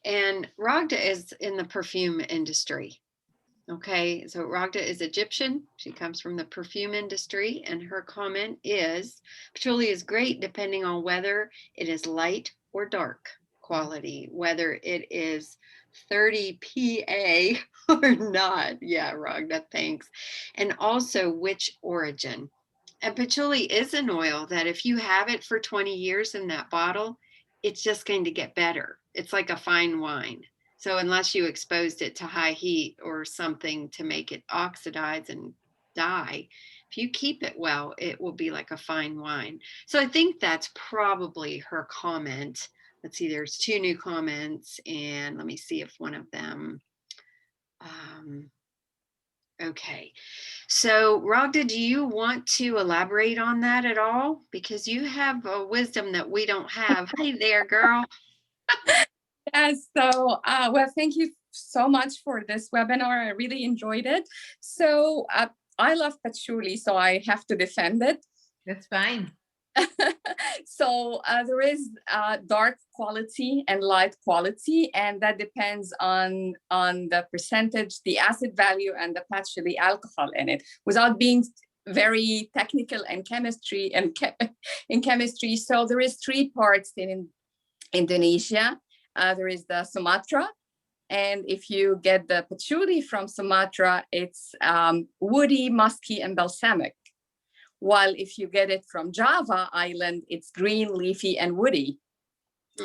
and Ragda is in the perfume industry. Okay, so Ragda is Egyptian. She comes from the perfume industry, and her comment is patchouli is great depending on whether it is light or dark quality, whether it is 30 PA or not. Yeah, Ragda, thanks. And also which origin. And patchouli is an oil that if you have it for 20 years in that bottle, it's just going to get better. It's like a fine wine. So unless you exposed it to high heat or something to make it oxidize and die, if you keep it well, it will be like a fine wine. So I think that's probably her comment. Let's see, there's two new comments, and let me see if one of them. Okay. So, Ragda, do you want to elaborate on that at all? Because you have a wisdom that we don't have. Hey there, girl. Yes, so well, thank you so much for this webinar. I really enjoyed it. So I love patchouli, so I have to defend it. That's fine. So there is dark quality and light quality, and that depends on the percentage, the acid value, and the patchouli alcohol in it. Without being very technical in chemistry, so there is three parts in Indonesia. There is the Sumatra, and if you get the patchouli from Sumatra, it's woody, musky, and balsamic. While if you get it from Java Island, it's green, leafy, and woody.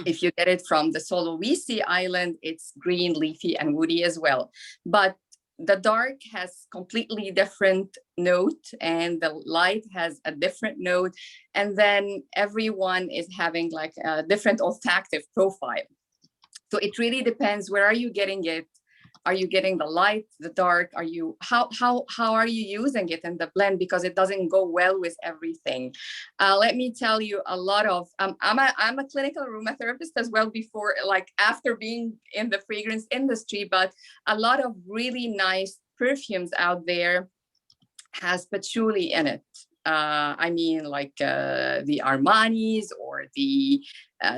If you get it from the Sulawesi Island, it's green, leafy, and woody as well. But the dark has completely different note, and the light has a different note. And then everyone is having like a different olfactive profile. So it really depends, where are you getting it? Are you getting the light, the dark? How are you using it in the blend? Because it doesn't go well with everything. Let me tell you a lot of, I'm a clinical aromatherapist as well before, like after being in the fragrance industry, but a lot of really nice perfumes out there has patchouli in it. I mean, like the Armanis or the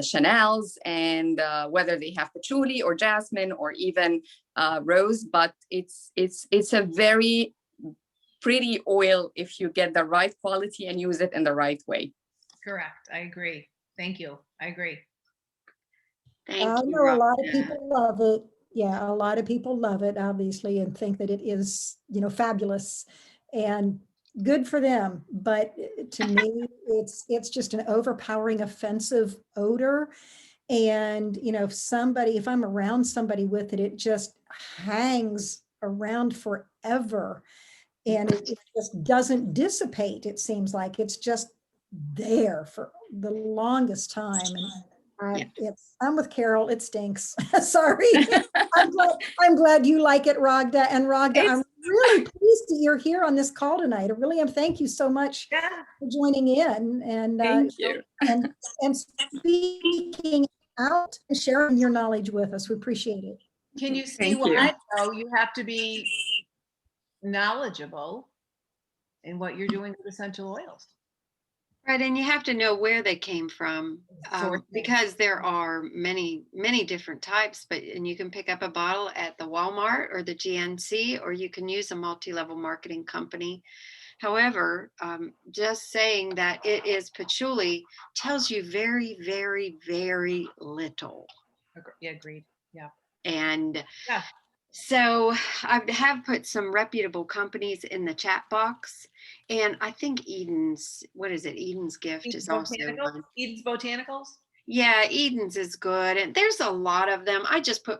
Chanel's, and whether they have patchouli or jasmine or even rose, but it's a very pretty oil if you get the right quality and use it in the right way. Correct. I agree. Thank you. I agree. Thank I you, know a lot of Rhonda. people love it. Yeah, a lot of people love it, obviously, and think that it is, fabulous and good for them. But to me, it's just an overpowering, offensive odor. And, if I'm around somebody with it, it just hangs around forever. And it just doesn't dissipate. It seems like it's just there for the longest time. And I'm with Carol. It stinks. Sorry. I'm glad you like it, Ragda. And Ragda, I'm really pleased that you're here on this call tonight. I really am. Thank you so much for joining in and Thank you. and speaking out and sharing your knowledge with us. We appreciate it. Can you see Thank why though you have to be knowledgeable in what you're doing with essential oils? Right, and you have to know where they came from, Sourcing. because there are many, many different types, and you can pick up a bottle at the Walmart or the GNC, or you can use a multi-level marketing company. However, just saying that it is patchouli tells you very, very, very little. Yeah, agreed. Yeah. And Yeah. so I have put some reputable companies in the chat box, and I think Eden's Gift is also one. Eden's Botanicals? Yeah, Eden's is good, and there's a lot of them. I just put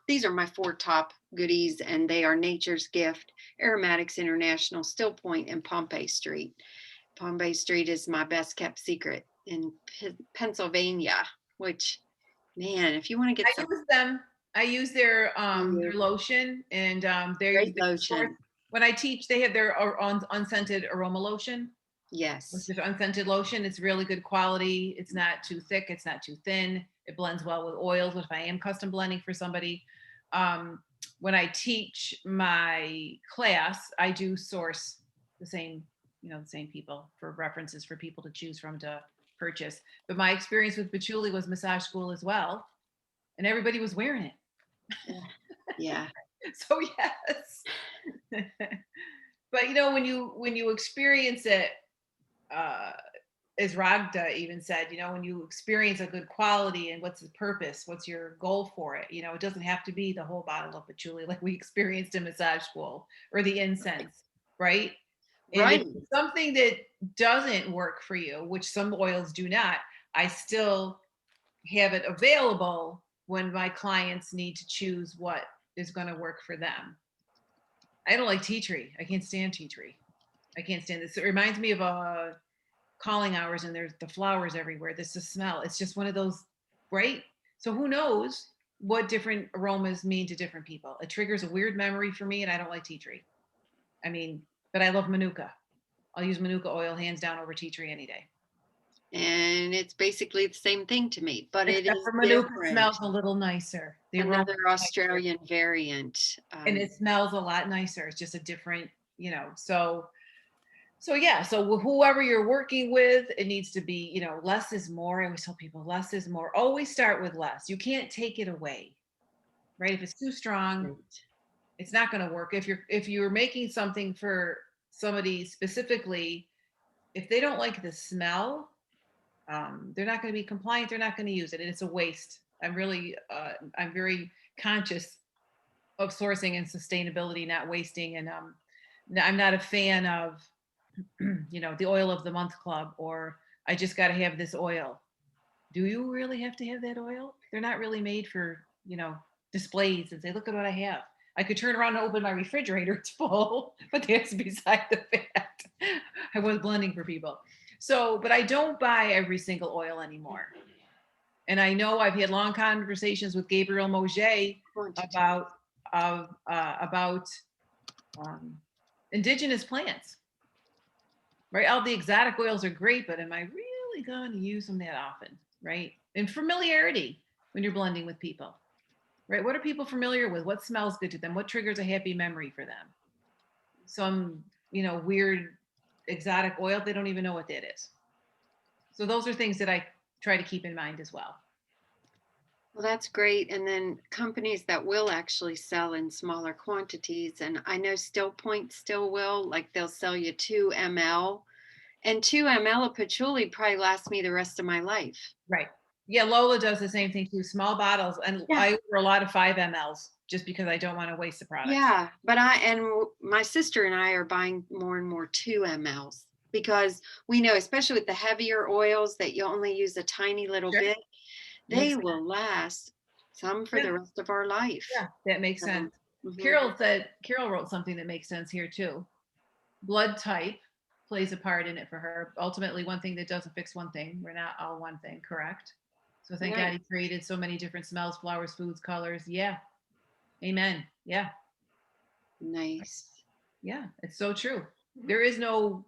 these are my 4 top goodies, and they are Nature's Gift, Aromatics International, Still Point, and Pompey Street. Pompey Street is my best kept secret in Pennsylvania, which, man, if you want to get I use them. I use their lotion, and great lotion. When I teach, they have their unscented aroma lotion. Yes. Which is unscented lotion. It's really good quality. It's not too thick. It's not too thin. It blends well with oils, if I am custom blending for somebody. When I teach my class, I do source the same people for references for people to choose from to purchase. But my experience with patchouli was massage school as well. And everybody was wearing it. Yeah. So yes. But when you experience it, as Ragda even said, when you experience a good quality and what's the purpose, what's your goal for it? It doesn't have to be the whole bottle of patchouli like we experienced in massage school, or the incense, right? Right. And if it's something that doesn't work for you, which some oils do not, I still have it available when my clients need to choose what is going to work for them. I don't like tea tree. I can't stand tea tree. I can't stand this. It reminds me of calling hours, and there's the flowers everywhere. This is smell. It's just one of those, right? So who knows what different aromas mean to different people? It triggers a weird memory for me, and I don't like tea tree. But I love Manuka. I'll use Manuka oil hands down over tea tree any day. And it's basically the same thing to me, but Except it is for Manuka different. smells a little nicer. Another Australian variant. And it smells a lot nicer. It's just a different, So yeah, so whoever you're working with, it needs to be, less is more. I always tell people less is more. Always start with less. You can't take it away, right? If it's too strong, it's not going to work. If you're making something for somebody specifically, if they don't like the smell, they're not going to be compliant. They're not going to use it, and it's a waste. I'm very conscious of sourcing and sustainability, not wasting. And I'm not a fan of the oil of the month club, or I just got to have this oil. Do you really have to have that oil? They're not really made for, displays and say, look at what I have. I could turn around and open my refrigerator, it's full, but that's beside the fact. I was blending for people. So, but I don't buy every single oil anymore. And I know I've had long conversations with Gabriel Moget about indigenous plants. Right? All the exotic oils are great, but am I really going to use them that often? Right? And familiarity when you're blending with people. Right? What are people familiar with? What smells good to them? What triggers a happy memory for them? Some, weird exotic oil, they don't even know what that is. So those are things that I try to keep in mind as well. Well, that's great. And then companies that will actually sell in smaller quantities. And I know Still Point still will, like they'll sell you 2 ml. And 2 ml of patchouli probably lasts me the rest of my life. Right. Yeah, Lola does the same thing too, small bottles. And Yeah. I order a lot of 5 mls just because I don't want to waste the product. Yeah. But my sister and I are buying more and more 2 mls because we know, especially with the heavier oils that you only use a tiny little Sure. bit, Makes they sense. will last some for Yeah. the rest of our life. Yeah, that makes So, sense. mhm. Carol wrote something that makes sense here too. Blood type plays a part in it for her. Ultimately, one thing that doesn't fix one thing. We're not all one thing, correct? So thank God Right. he created so many different smells, flowers, foods, colors. Yeah. Amen. Yeah. Nice. Yeah. It's so true. There is no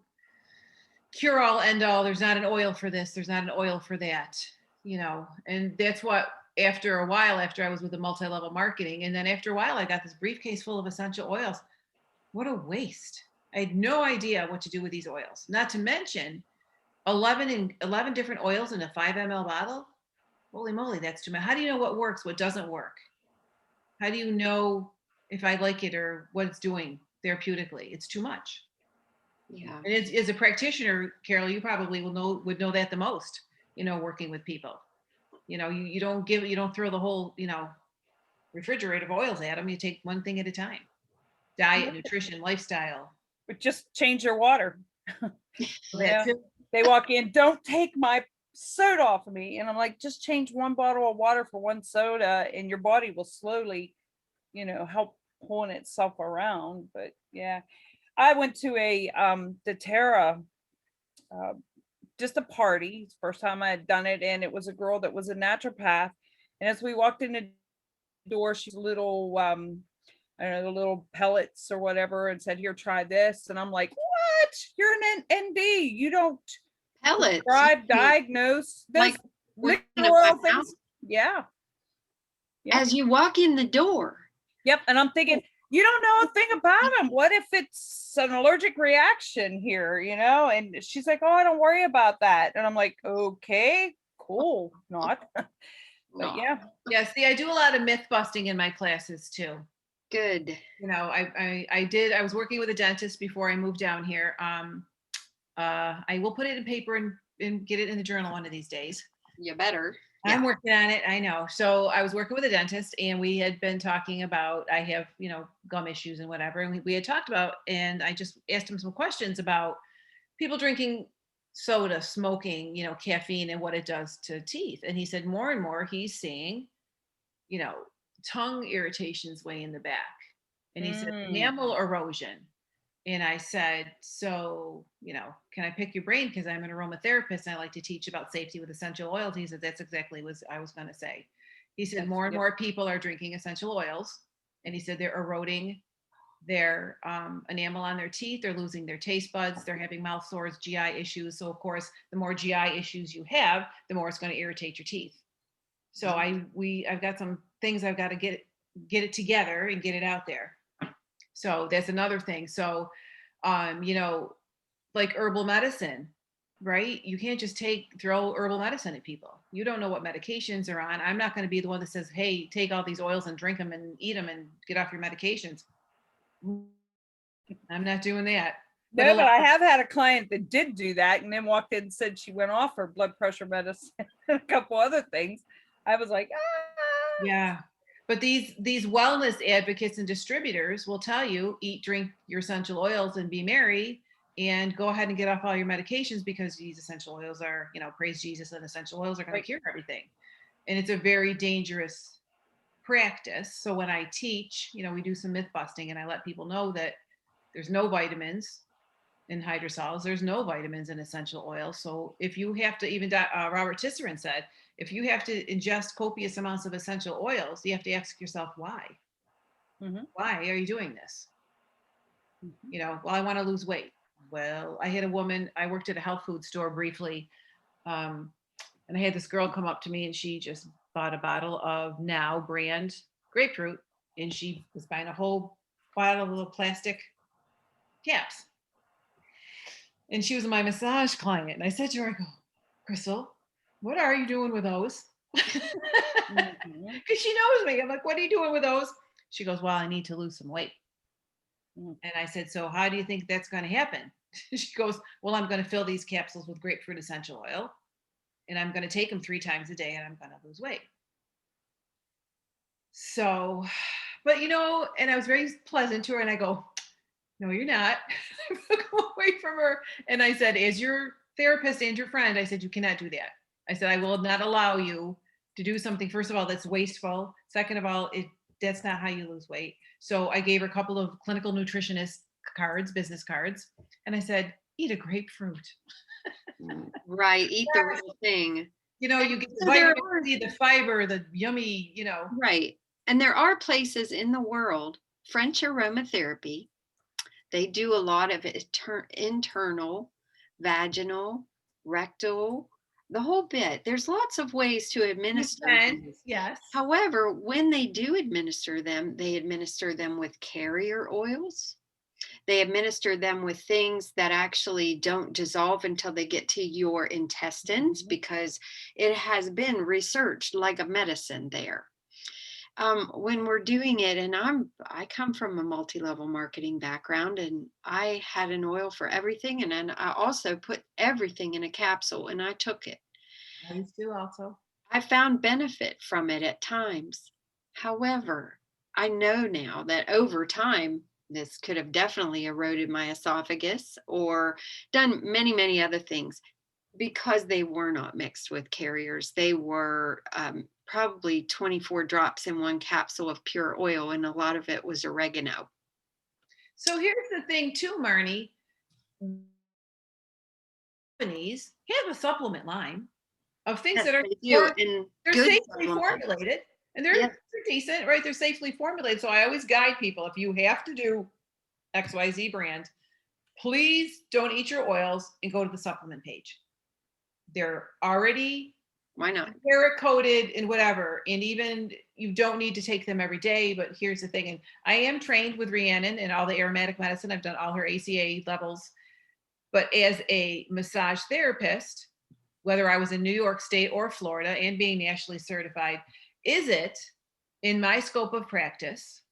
cure all end all. There's not an oil for this. There's not an oil for that, and that's what, after a while, after I was with the multi-level marketing, and then after a while, I got this briefcase full of essential oils. What a waste. I had no idea what to do with these oils. Not to mention 11 different oils in a 5 ml bottle. Holy moly, that's too much. How do you know what works, what doesn't work? How do you know if I like it or what it's doing therapeutically? It's too much. Yeah. And as a practitioner, Carol, you probably would know that the most, working with people. You don't throw the whole, refrigerator of oils at them. You take one thing at a time. Diet, nutrition, lifestyle. But just change your water. That too. They walk in, don't take my soda off of me. And I'm like, just change one bottle of water for one soda and your body will slowly, help pulling itself around. But yeah, I went to a doTERRA, uh, just a party. It's the first time I had done it. And it was a girl that was a naturopath. And as we walked in the door, she's a little I don't know, the little pellets or whatever, and said, here, try this. And I'm like, what? You're an ND. You don't Pellets. prescribe, diagnose those Like we're liquor gonna oil find out things. Yeah. Yep. as you walk in the door. Yep. And I'm thinking, you don't know a thing about them. What if it's an allergic reaction here, And she's like, oh, I don't worry about that. And I'm like, okay, cool. Not. But yeah. Yeah, see, I do a lot of myth busting in my classes too. Good. I was working with a dentist before I moved down here. I will put it in paper and get it in the journal one of these days. You better. I'm working on it. I know. So I was working with a dentist and we had been talking about, I have, gum issues and whatever. And we had talked about, and I just asked him some questions about people drinking soda, smoking, caffeine and what it does to teeth. And he said more and more he's seeing, tongue irritations way in the back. And he said enamel erosion. And I said, so, can I pick your brain? Because I'm an aromatherapist and I like to teach about safety with essential oils. He said, that's exactly what I was going to say. He said, more and more people are drinking essential oils. And he said, they're eroding their enamel on their teeth. They're losing their taste buds. They're having mouth sores, GI issues. So of course, the more GI issues you have, the more it's going to irritate your teeth. So I've got some things I've got to get it together and get it out there. So that's another thing. So, like herbal medicine, right? You can't just throw herbal medicine at people. You don't know what medications are on. I'm not going to be the one that says, hey, take all these oils and drink them and eat them and get off your medications. I'm not doing that. No, but I have had a client that did do that and then walked in and said she went off her blood pressure medicine and a couple other things. I was like, ah. Yeah. But these wellness advocates and distributors will tell you, eat, drink your essential oils and be merry and go ahead and get off all your medications because these essential oils are, praise Jesus, and essential oils are going to cure everything. And it's a very dangerous practice. So when I teach, we do some myth busting and I let people know that there's no vitamins in hydrosols. There's no vitamins in essential oils. So if you have to, even Robert Tisserand said, if you have to ingest copious amounts of essential oils, you have to ask yourself why. Mm-hmm. Why are you doing this? Mm-hmm. Well, I want to lose weight. Well, I had a woman, I worked at a health food store briefly. And I had this girl come up to me and she just bought a bottle of Now brand grapefruit. And she was buying a whole bottle of little plastic caps. And she was my massage client. And I said to her, I go, Crystal, what are you doing with those? Because she knows me. I'm like, what are you doing with those? She goes, well, I need to lose some weight. And I said, so how do you think that's going to happen? She goes, well, I'm going to fill these capsules with grapefruit essential oil, and I'm going to take them 3 times a day, and I'm going to lose weight. So, but and I was very pleasant to her, and I go, no, you're not. I go away from her. And I said, as your therapist and your friend, I said, you cannot do that. I said, I will not allow you to do something, first of all, that's wasteful. Second of all, that's not how you lose weight. So I gave her a couple of clinical nutritionist cards, business cards. And I said, eat a grapefruit. Right. Eat the real thing. You get the vitamin C, the fiber, the yummy, Right. And there are places in the world, French aromatherapy, they do a lot of internal, vaginal, rectal, the whole bit. There's lots of ways to administer them. Yes. However, when they do administer them, they administer them with carrier oils. They administer them with things that actually don't dissolve until they get to your intestines, because it has been researched like a medicine there. When we're doing it, and I come from a multi-level marketing background, and I had an oil for everything, and then I also put everything in a capsule, and I took it. I used to also. I found benefit from it at times. However, I know now that over time, this could have definitely eroded my esophagus or done many, many other things, because they were not mixed with carriers. They were probably 24 drops in one capsule of pure oil, and a lot of it was oregano. So here's the thing too, Marnie. Companies have a supplement line of things that are they're safely formulated, and they're decent, right? They're safely formulated. So I always guide people, if you have to do XYZ brand, please don't eat your oils and go to the supplement page. They're already, why not, they're coated and whatever, and even you don't need to take them every day. But here's the thing, and I am trained with Rhiannon and all the aromatic medicine. I've done all her ACA levels. But as a massage therapist, whether I was in New York State or Florida and being nationally certified, is it in my scope of practice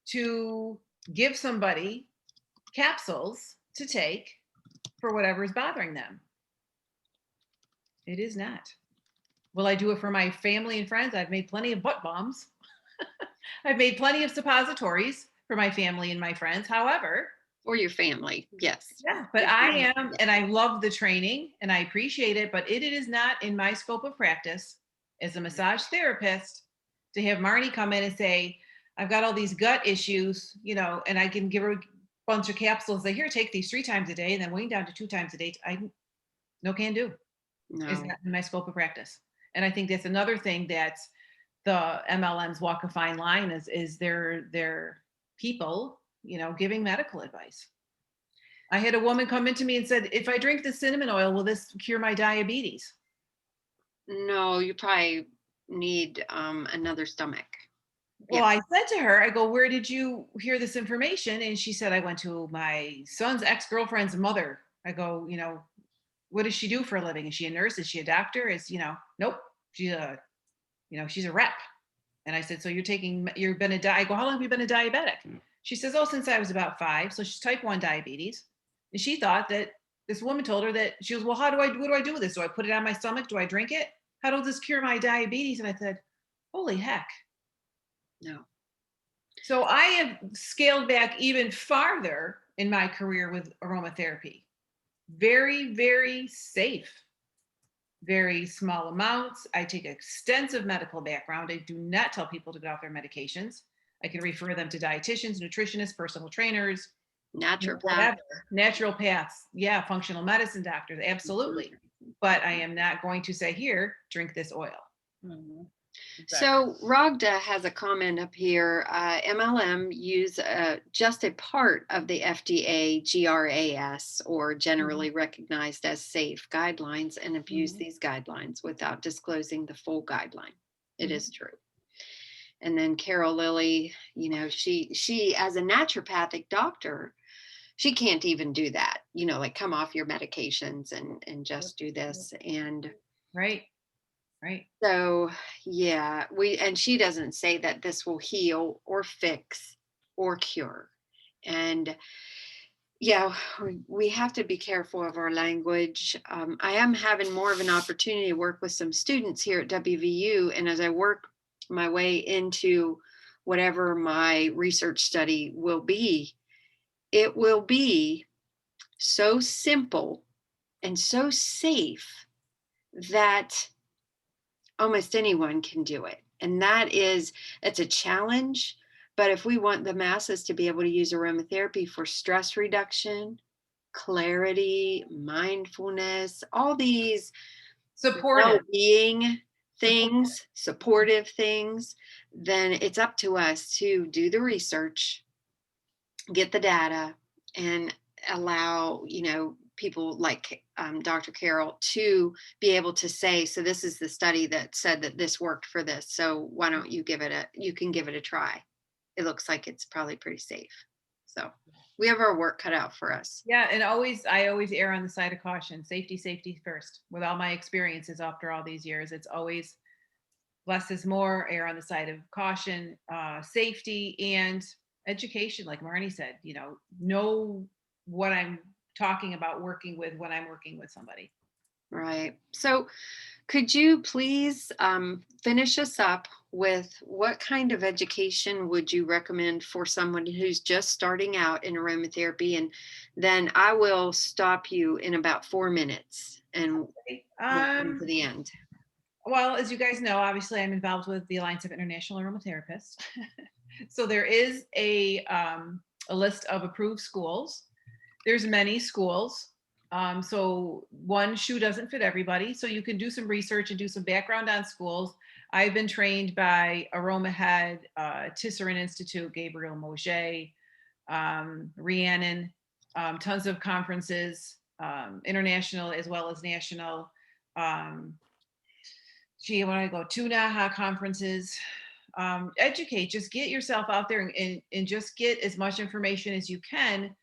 to give somebody capsules to take for whatever is bothering them? It is not. Will I do it for my family and friends? I've made plenty of butt bombs. I've made plenty of suppositories for my family and my friends. However, or your family, yes. Yeah, but I am, and I love the training and I appreciate it, but it is not in my scope of practice as a massage therapist to have Marnie come in and say, I've got all these gut issues, and I can give her a bunch of capsules. Say, here, take these 3 times a day, and then wean down to 2 times a day. No can do. No. It's not in my scope of practice. And I think that's another thing that the MLMs walk a fine line is their people, giving medical advice. I had a woman come into me and said, if I drink the cinnamon oil, will this cure my diabetes? No, you probably need another stomach. Well, I said to her, I go, where did you hear this information? And she said, I went to my son's ex-girlfriend's mother. I go, what does she do for a living? Is she a nurse? Is she a doctor? Nope. She's a rep. And I said, so I go, how long have you been a diabetic? She says, oh, since I was about 5. So she's type 1 diabetes. And she thought that this woman told her that she was, well, what do I do with this? Do I put it on my stomach? Do I drink it? How does this cure my diabetes? And I said, holy heck. No. So I have scaled back even farther in my career with aromatherapy. Very, very safe. Very small amounts. I take extensive medical background. I do not tell people to get off their medications. I can refer them to dietitians, nutritionists, personal trainers, naturopaths. Yeah, functional medicine doctors, absolutely. But I am not going to say, here, drink this oil. Mm-hmm. Exactly. So Ragda has a comment up here. MLM use just a part of the FDA GRAS, or generally recognized as safe, guidelines, and abuse these guidelines without disclosing the full guideline. It is true. And then Carol Lilly, she as a naturopathic doctor, she can't even do that, like come off your medications and just do this. And right. Right. So yeah, and she doesn't say that this will heal or fix or cure. And yeah, we have to be careful of our language. I am having more of an opportunity to work with some students here at WVU. And as I work my way into whatever my research study will be, it will be so simple and so safe that almost anyone can do it. And it's a challenge. But if we want the masses to be able to use aromatherapy for stress reduction, clarity, mindfulness, all these Supportive. well-being things, supportive things, then it's up to us to do the research, get the data, and allow, people like Dr. Carroll to be able to say, so this is the study that said that this worked for this. So why don't you you can give it a try. It looks like it's probably pretty safe. So we have our work cut out for us. Yeah, and I always err on the side of caution. Safety first. With all my experiences after all these years, it's always less is more, err on the side of caution, safety and education, like Marnie said, know what I'm talking about working with when I'm working with somebody. Right. So could you please finish us up with what kind of education would you recommend for someone who's just starting out in aromatherapy? And then I will stop you in about 4 minutes and we'll come to the end. Well, as you guys know, obviously I'm involved with the Alliance of International Aromatherapists. So there is a list of approved schools. There's many schools. So one shoe doesn't fit everybody. So you can do some research and do some background on schools. I've been trained by Aroma Head, Tisserand Institute, Gabriel Moget, Rhiannon, tons of conferences, international as well as national. When I go to NAHA conferences, educate, just get yourself out there and just get as much information as you can.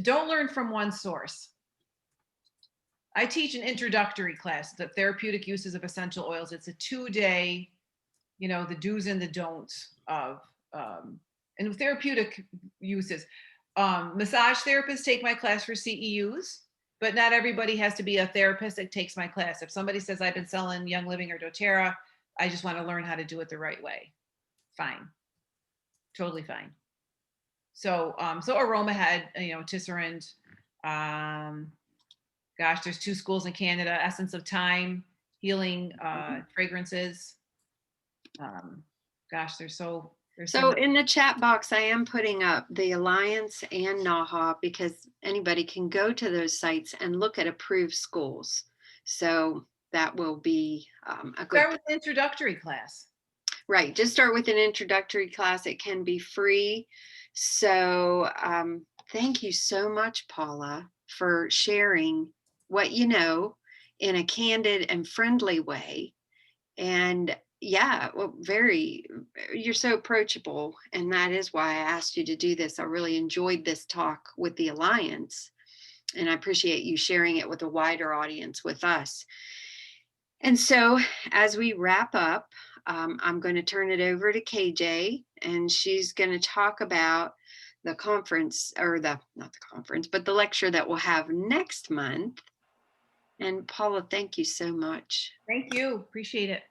Don't learn from one source. I teach an introductory class, the therapeutic uses of essential oils. It's a 2-day, the do's and the don'ts of, and therapeutic uses. Massage therapists take my class for CEUs, but not everybody has to be a therapist that takes my class. If somebody says I've been selling Young Living or doTERRA, I just want to learn how to do it the right way. Fine. Totally fine. So Aroma Head, Tisserand, there's 2 schools in Canada, Essence of Time, Healing Fragrances. There's so in the chat box, I am putting up the Alliance and NAHA because anybody can go to those sites and look at approved schools. So that will be a good. Start with an introductory class. Right. Just start with an introductory class. It can be free. So thank you so much, Paula, for sharing what you know in a candid and friendly way. And yeah, you're so approachable. And that is why I asked you to do this. I really enjoyed this talk with the Alliance. And I appreciate you sharing it with a wider audience with us. And so as we wrap up, I'm going to turn it over to KJ, and she's going to talk about the conference, or not the conference, but the lecture that we'll have next month. And Paula, thank you so much. Thank you. Appreciate it.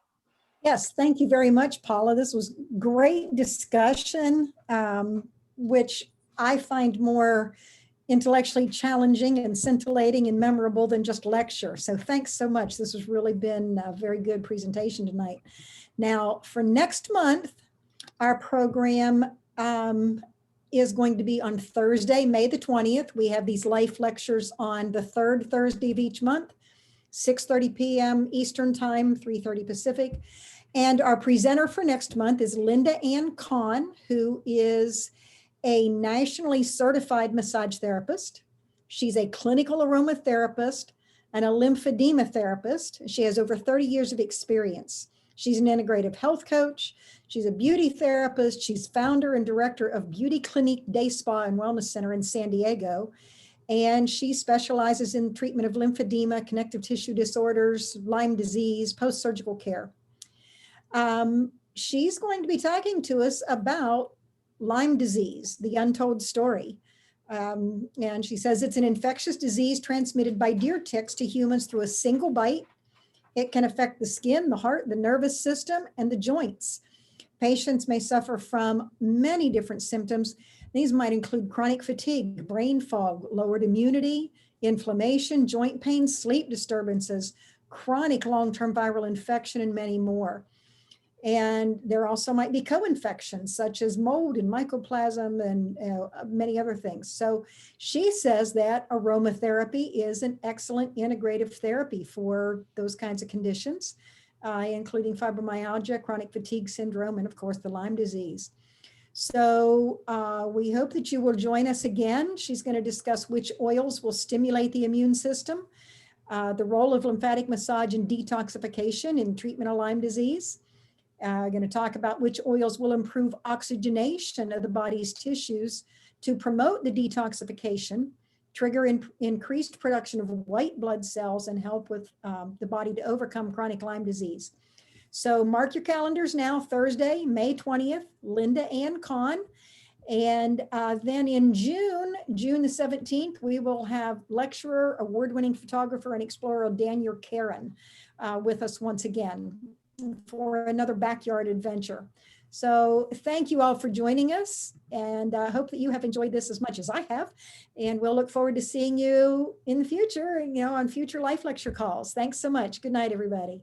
Yes, thank you very much, Paula. This was great discussion, which I find more intellectually challenging and scintillating and memorable than just lecture. So thanks so much. This has really been a very good presentation tonight. Now, for next month, our program is going to be on Thursday, May the 20th. We have these life lectures on the 3rd Thursday of each month, 6:30 p.m. Eastern Time, 3:30 Pacific. And our presenter for next month is Linda Ann Kahn, who is a nationally certified massage therapist. She's a clinical aromatherapist and a lymphedema therapist. She has over 30 years of experience. She's an integrative health coach. She's a beauty therapist. She's founder and director of Beauty Clinique Day Spa and Wellness Center in San Diego. And she specializes in treatment of lymphedema, connective tissue disorders, Lyme disease, post-surgical care. She's going to be talking to us about Lyme disease, the untold story. And she says it's an infectious disease transmitted by deer ticks to humans through a single bite. It can affect the skin, the heart, the nervous system, and the joints. Patients may suffer from many different symptoms. These might include chronic fatigue, brain fog, lowered immunity, inflammation, joint pain, sleep disturbances, chronic long-term viral infection, and many more. And there also might be co-infections such as mold and mycoplasma and many other things. So she says that aromatherapy is an excellent integrative therapy for those kinds of conditions, including fibromyalgia, chronic fatigue syndrome, and of course the Lyme disease. So we hope that you will join us again. She's going to discuss which oils will stimulate the immune system, the role of lymphatic massage and detoxification in treatment of Lyme disease. Going to talk about which oils will improve oxygenation of the body's tissues to promote the detoxification, trigger increased production of white blood cells, and help with the body to overcome chronic Lyme disease. So mark your calendars now, Thursday, May 20th, Linda Ann Kahn. And then in June the 17th, we will have lecturer, award-winning photographer, and explorer Daniel Karen with us once again for another backyard adventure. So thank you all for joining us, and I hope that you have enjoyed this as much as I have. And we'll look forward to seeing you in the future, on future Life Lecture calls. Thanks so much. Good night, everybody.